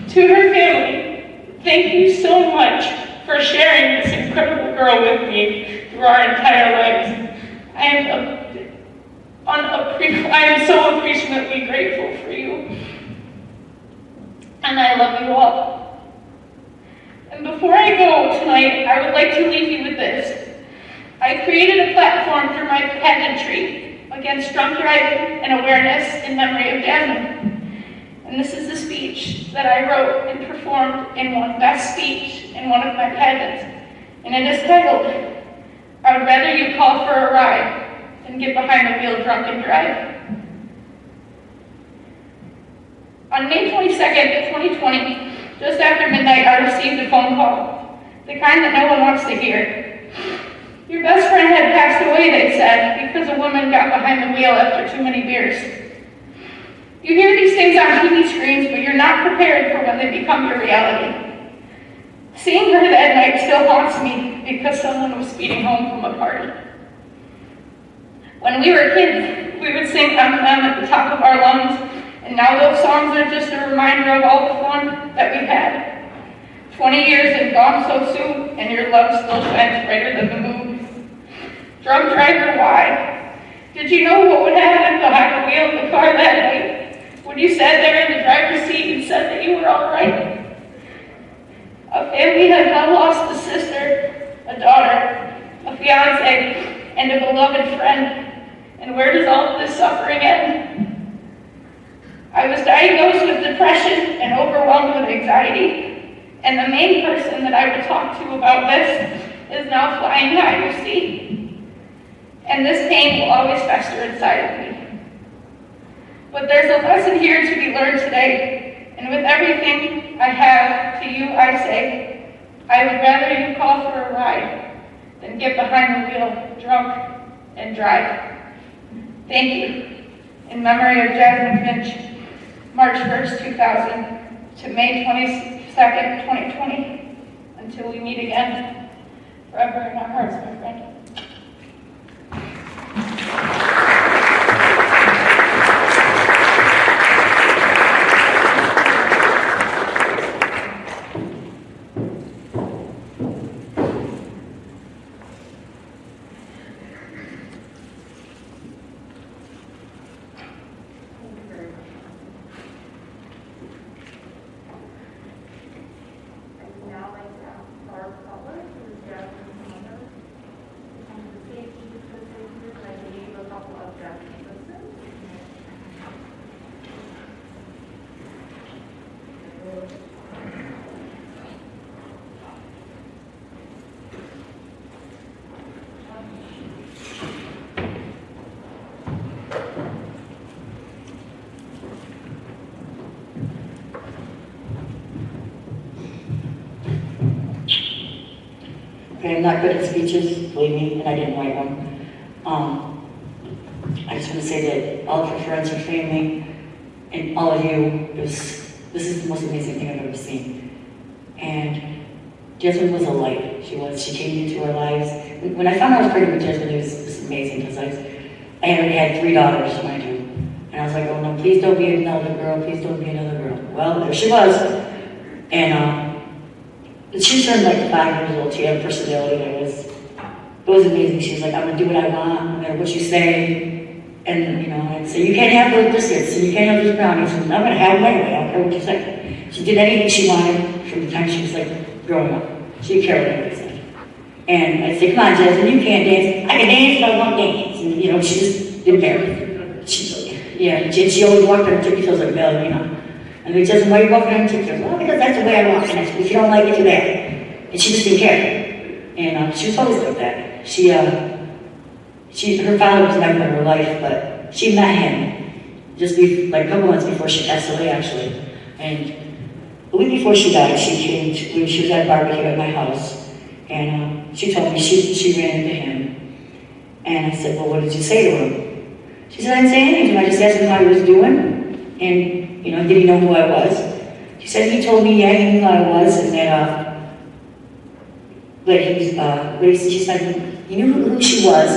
To her family, thank you so much for sharing this incredible girl with me through our entire lives. I am so appreciatively grateful for you. And I love you all. And before I go tonight, I would like to leave you with this. I created a platform for my pageantry against drunk driving and awareness in memory of Jasmine. And this is the speech that I wrote and performed and won Best Speech in one of my pageants. And it is titled, I Would Rather You Call for a Ride Than Get Behind the Wheel Drunk and Drive. On May 22nd, 2020, just after midnight, I received a phone call the kind that no one wants to hear. Your best friend had passed away, they said, because a woman got behind the wheel after too many beers. You hear these things on TV screens, but you're not prepared for when they become your reality. Seeing her that night still haunts me because someone was speeding home from a party. When we were kids, we would sing them at the top of our lungs, and now those songs are just a reminder of all the fun that we had. 20 years had gone so soon, and your love still shines brighter than the moon. Drunk driver, why? Did you know what would happen behind the wheel of the car that night? When you sat there in the driver's seat and said that you were all right? A family has now lost a sister, a daughter, a fiance, and a beloved friend. And where does all of this suffering end? I was diagnosed with depression and overwhelmed with anxiety. And the main person that I would talk to about this is now flying high, you see. And this pain will always fester inside of me. But there's a lesson here to be learned today. And with everything I have to you, I say, I would rather you call for a ride than get behind the wheel, drunk, and drive. Thank you. In memory of Jasmine Finch, March 1st, 2000 to May 22nd, 2020. Until we meet again, forever in our hearts, my friend. I'm not good at speeches, believe me, and I didn't write one. I just want to say that all of her friends, her family, and all of you, this is the most amazing thing I've ever seen. And Jasmine was a light. She came into our lives. When I found out I was pregnant with Jasmine, it was amazing because I had 3 daughters, mind you. And I was like, oh no, please don't be another girl, please don't be another girl. Well, there she was. And she turned like 5 years old. She had a personality that was amazing. She was like, I'm gonna do what I want, no matter what you say. And I'd say, you can't have those biscuits, and you can't have those brownies, and I'm gonna have my way, I don't care what you say. She did anything she wanted from the time she was like growing up. She didn't care what anybody said. And I'd say, come on, Jasmine, you can't dance. I can dance, but I won't dance. And she just didn't care. She always walked on her tippy toes like a ballerina. And they said, why are you walking on tippy toes? Well, because that's the way I walk. And I said, if you don't like it, too bad. And she just didn't care. And she was always like that. Her father was never in her life, but she met him just like a couple months before she passed away, actually. And a week before she died, she was at a barbecue at my house. And she told me she ran into him. And I said, well, what did you say to him? She said, I didn't say anything. I just asked him how he was doing. And, did he know who I was? She said, he told me, yeah, he knew who I was. And that, she said, he knew who she was,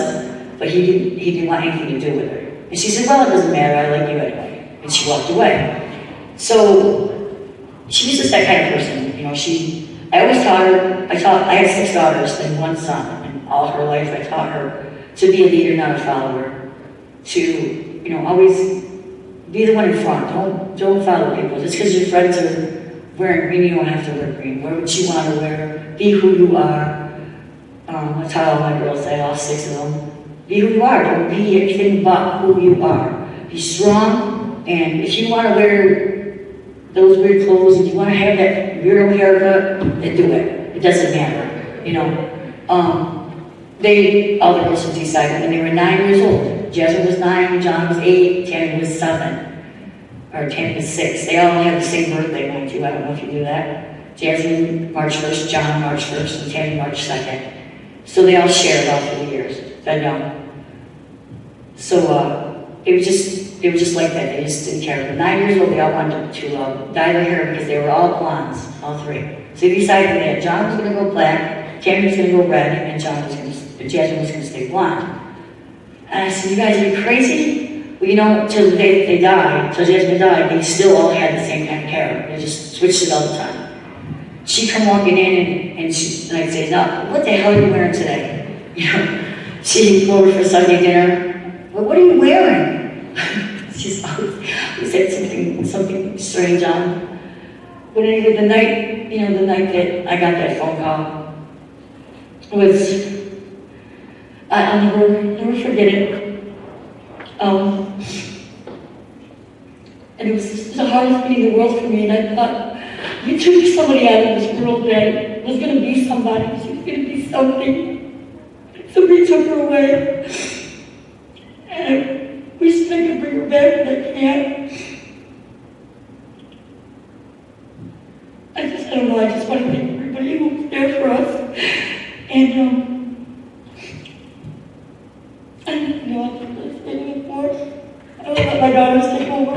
but he didn't want anything to do with her. And she said, well, it doesn't matter, I like you anyway. And she walked away. So, she was just that kind of person. I always taught her, I had 6 daughters and 1 son. And all her life I taught her to be a leader, not a follower. To, always be the one in front. Don't follow people. Just because your friends are wearing green, you don't have to wear green. Wear what you want to wear. Be who you are. That's how all my girls say, all 6 of them. Be who you are. Don't be anything but who you are. Be strong. And if you want to wear those weird clothes, if you want to have that weirdo haircut, then do it. It doesn't matter. All the girls from Seaside, when they were 9 years old. Jasmine was 9, John was 8, Tammy was 7. Or Tammy was 6. They all had the same birthday, mind you. I don't know if you knew that. Jasmine March 1st, John March 1st, and Tammy March 2nd. So they all shared all through the years. That young. So they were just like that. They just didn't care. But 9 years old, they all wanted to dye their hair because they were all blondes, all three. So they decided that John was going to go black, Tammy was going to go red, and Jasmine was going to stay blonde. And I said, you guys are crazy? Well, you know, till the day that they died, till Jasmine died, they still all had the same kind of hair. They just switched it all the time. She'd come walking in and I'd say, no, what the hell are you wearing today? You know, she'd go over for Sunday dinner. Well, what are you wearing? She's always said something strange on. But anyway, the night that I got that phone call was, I'll never forget it. And it was the hardest thing in the world for me, and I thought, you took somebody out of this world that was going to be somebody. She was going to be something. Somebody took her away. And I wish I could bring her back, but I can't. I don't know, I just want to thank everybody who was there for us. And, I don't know what I'm going to say anymore. I don't let my daughters take over.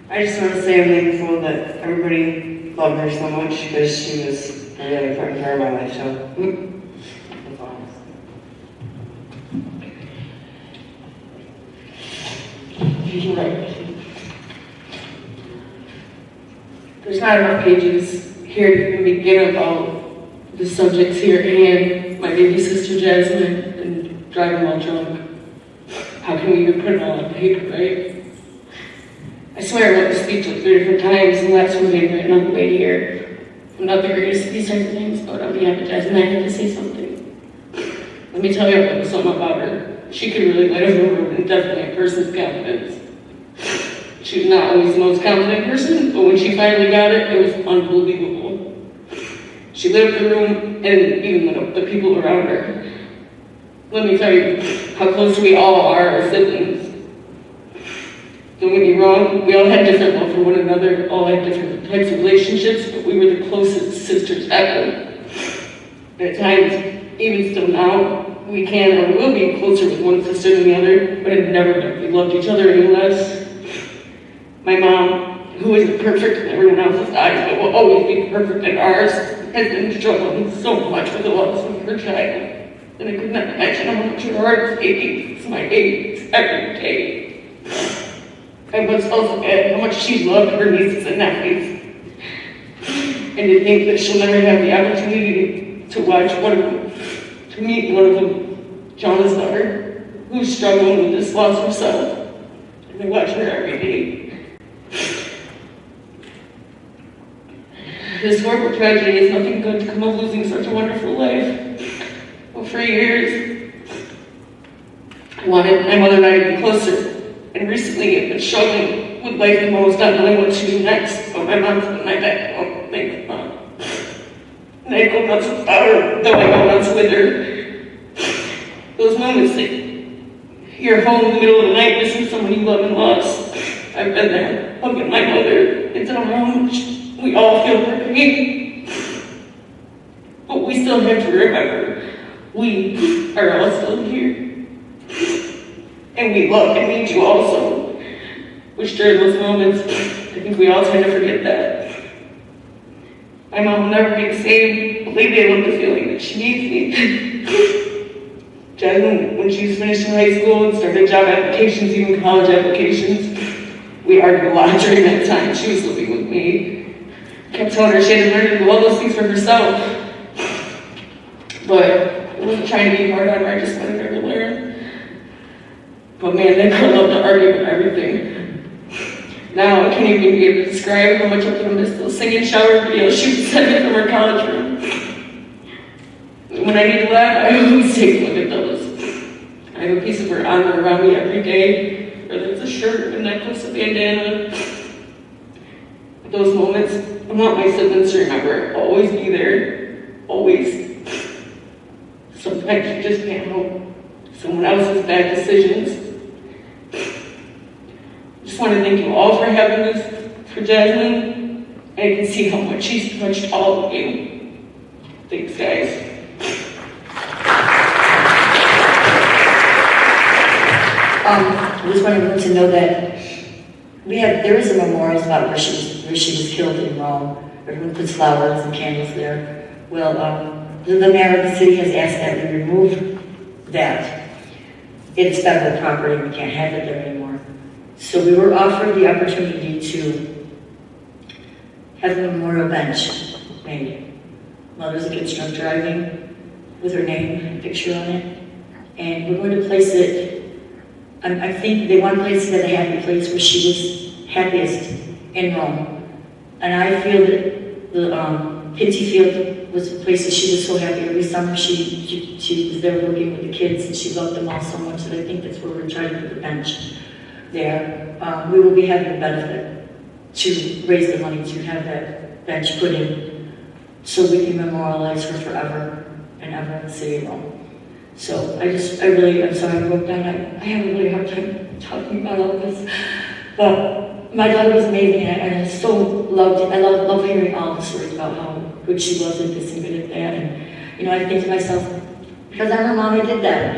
I just want to say I'm thankful that everybody loved her so much because she was a really important part of my life, so that's all. You're right. There's not enough pages here to even begin about the subjects here at hand. My baby sister Jasmine and driving while drunk. How can we even put it all on paper, right? I swear I wrote the speech like 3 different times, and that's what made it on the way here. I'm not the greatest at these types of things, but on behalf of Jasmine, I had to say something. Let me tell you a little something about her. She could really light up a room, and definitely a person's confidence. She was not always the most confident person, but when she finally got it, it was unbelievable. She lit up the room, and even lit up the people around her. Let me tell you how close we all are as siblings. Don't get me wrong, we all had different love for one another, all had different types of relationships, but we were the closest sisters ever. And at times, even still now, we can or will be closer with one sister than the other, but it never meant we loved each other any less. My mom, who isn't perfect in everyone else's eyes, but will always be perfect in ours, has been struggling so much with the loss of her child. And I could not imagine how much her heart is aching for my babies every day. I was also at how much she loved her nieces and nephews. And to think that she'll never have the opportunity to watch one of them, to meet one of them, Jonah's daughter, who's struggling with this loss herself. And I watch her every day. This horrible tragedy is nothing good to come of losing such a wonderful life. Well, for years, I wanted my mother and I to be closer. And recently I've been struggling with life the most, not knowing what to do next. But my mom's been my backbone. Thanks, Mom. And I go nuts without her, though I go nuts with her. Those moments that you're home in the middle of the night missing someone you love and lost. I've been there, hugging my mother. It's how much we all feel for me. But we still have to remember, we are all still here. And we love and need you also. Which during those moments, I think we all tend to forget that. My mom will never be the same, but lately I love the feeling that she needs me. Jasmine, when she was finishing high school and started job applications, even college applications, we argued a lot during that time. She was living with me. I kept telling her she had to learn to do all those things for herself. But I wasn't trying to be hard on her, I just wanted her to learn. But man, that girl loved to argue about everything. Now I can't even be able to describe how much I'm gonna miss those singing shower videos she would send me from her college room. When I need to laugh, I always take a look at those. I have a piece of her armor around me every day, whether it's a shirt, a necklace, a bandana. At those moments, I want my siblings to remember, always be there, always. Sometimes you just can't help someone else's bad decisions. Just want to thank you all for having this for Jasmine. I can see how much she's touched all of you. Thanks, guys. I just want everyone to know that there is a memorial spot where she was killed in Rome. Everyone puts flowers and candles there. Well, the mayor of the city has asked that we remove that. It's federal property, we can't have it there anymore. So we were offered the opportunity to have a memorial bench made. Mother's against drunk driving with her name and picture on it. And we're going to place it, I think they want to place it at a happy place where she was happiest in Rome. And I feel that the Pinty Field was a place that she was so happy. Every summer she was there working with the kids and she loved them all so much that I think that's where we're trying to put the bench there. We will be having a benefit to raise the money to have that bench put in so we can memorialize her forever and ever in the city of Rome. So I'm sorry I broke down. I have a really hard time talking about all this. But my daughter was amazing and I so loved it. I love hearing all the stories about how good she was at this and good at that. And, I think to myself, because I'm her mom, I did that,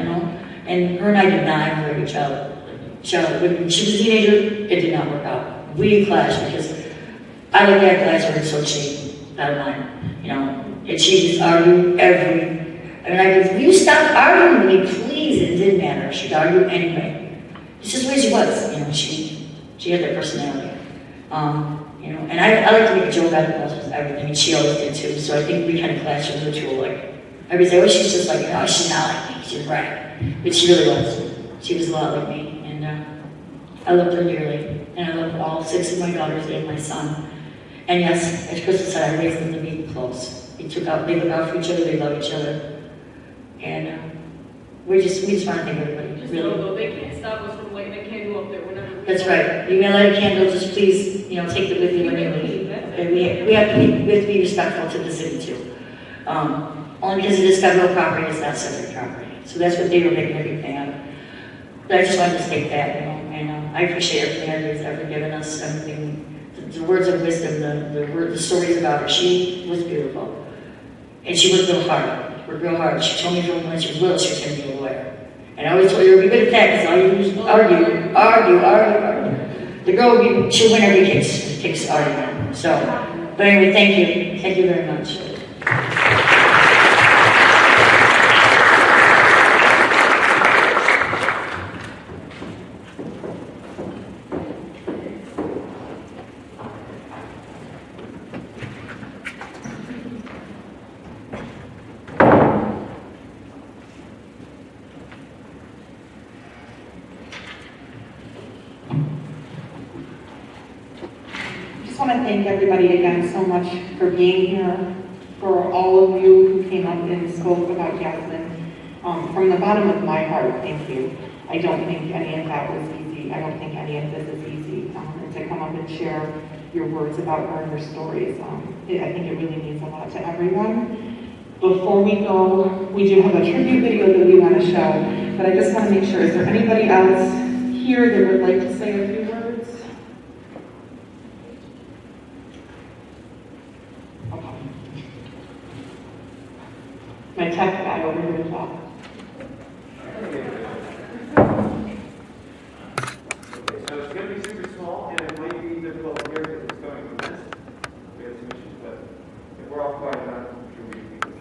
And her and I did not have a very child. When she was a teenager, it did not work out. We clashed because I like that class where it's so cheap, out of mine, And she just argued I go, will you stop arguing with me, please? It didn't matter. She'd argue anyway. It's just the way she was, She had that personality. And I like to make a joke out of everything, and she always did too. So I think we kind of clashed with her too. Like, everybody say, oh, she's just like, no, she's not like me. She's right. But she really was. She was a lot like me. And I loved her dearly. And I loved all 6 of my daughters and my son. And yes, as Crystal said, I raised them to be close. They look out for each other, they love each other. And we just want to thank everybody. Just really. know, though, they can't stop us from lighting a candle up there whenever we That's right. You may light a candle, just please, take it with you when you leave. And we have to be respectful to the city too. Only because it is federal property, it's not subject property. So that's what they were making a big thing out of. But I just wanted to state that, and I appreciate everything everybody's ever given us. Everything, the words of wisdom, the stories about her. She was beautiful, and she worked real hard. She told me from when she was little she was going to be a lawyer. And I always told her, be good at that, because all you do is argue. The girl, she'll win every case. It takes argument. So, but anyway, thank you. Thank you very much. I just want to thank everybody again so much for being here, for all of you who came up and spoke about Jasmine. From the bottom of my heart, thank you. I don't think any of that was easy. I don't think any of this is easy. And to come up and share your words about her and her stories, I think it really means a lot to everyone. Before we go, we do have a tribute video that we want to show, but I just want to make sure, is there anybody else here that would like to say a few words? My tech guy over here to talk. So it's going to be super small, and it might be difficult to hear because it's going from this. We have some issues, but if we're all quiet enough, I'm sure we can keep it.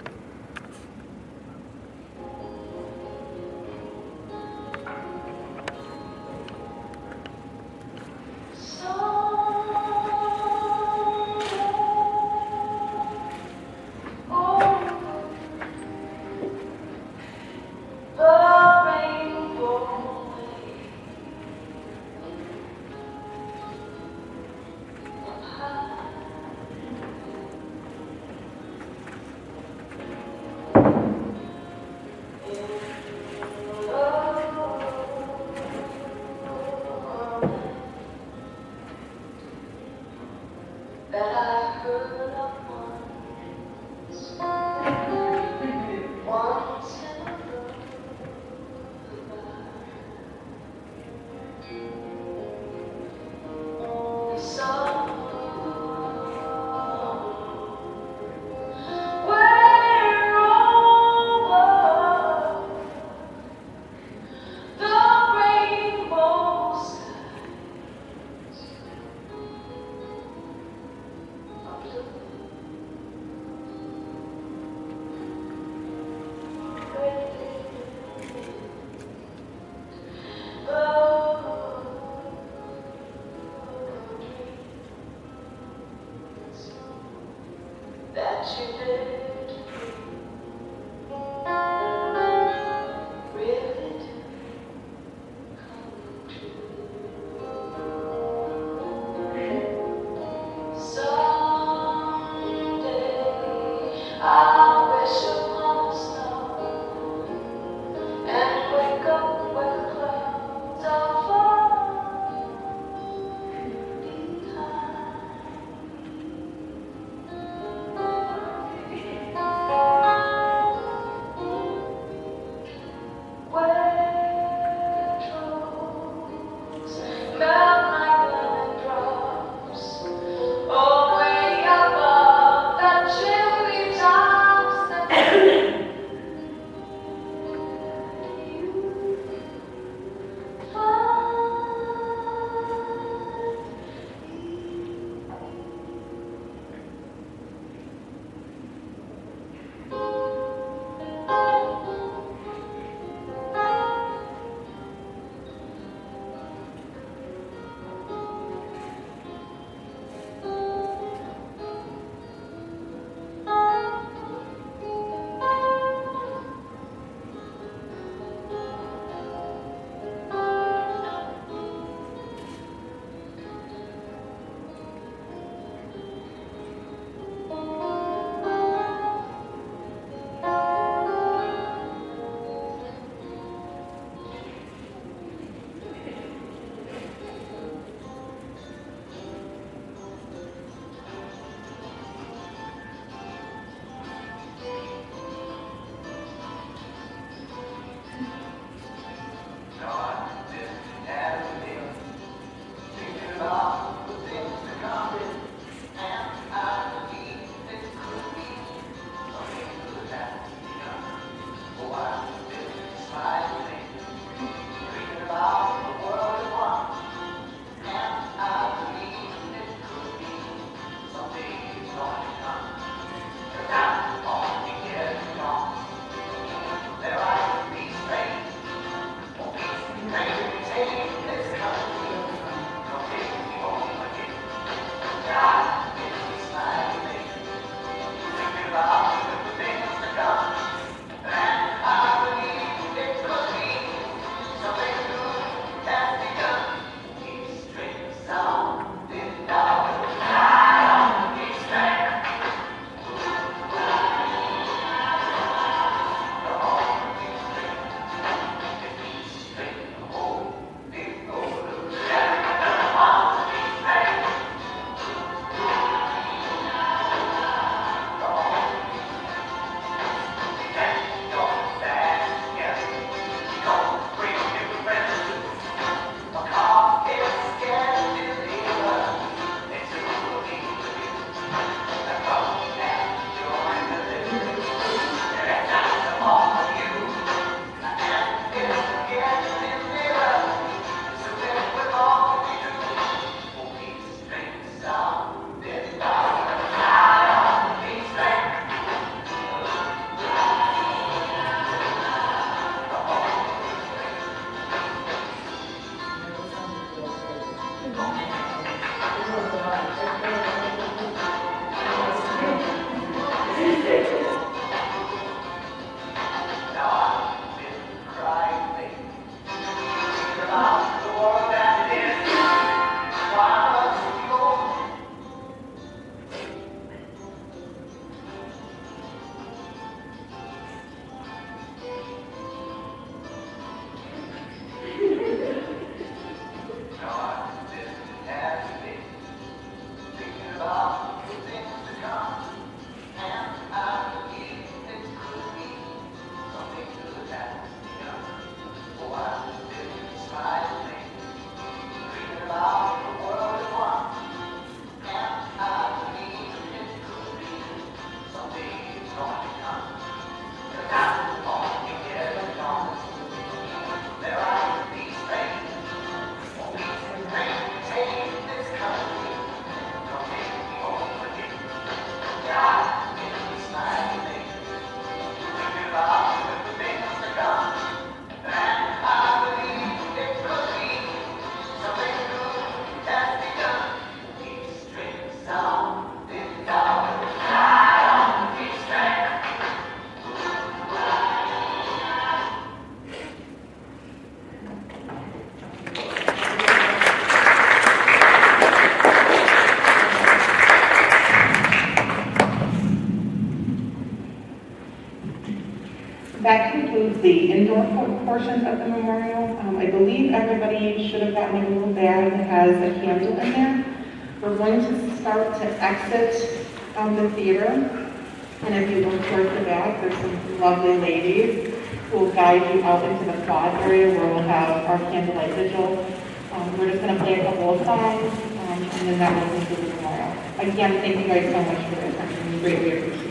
That concludes the indoor portion of the memorial. I believe everybody should have gotten a little bag that has a candle in there. We're going to start to exit the theater. And if you look towards the back, there's some lovely ladies who will guide you out into the quad area where we'll have our candlelight vigil. We're just going to play a couple of songs, and then that will conclude the memorial. Again, thank you guys so much for your attention. We greatly appreciate it.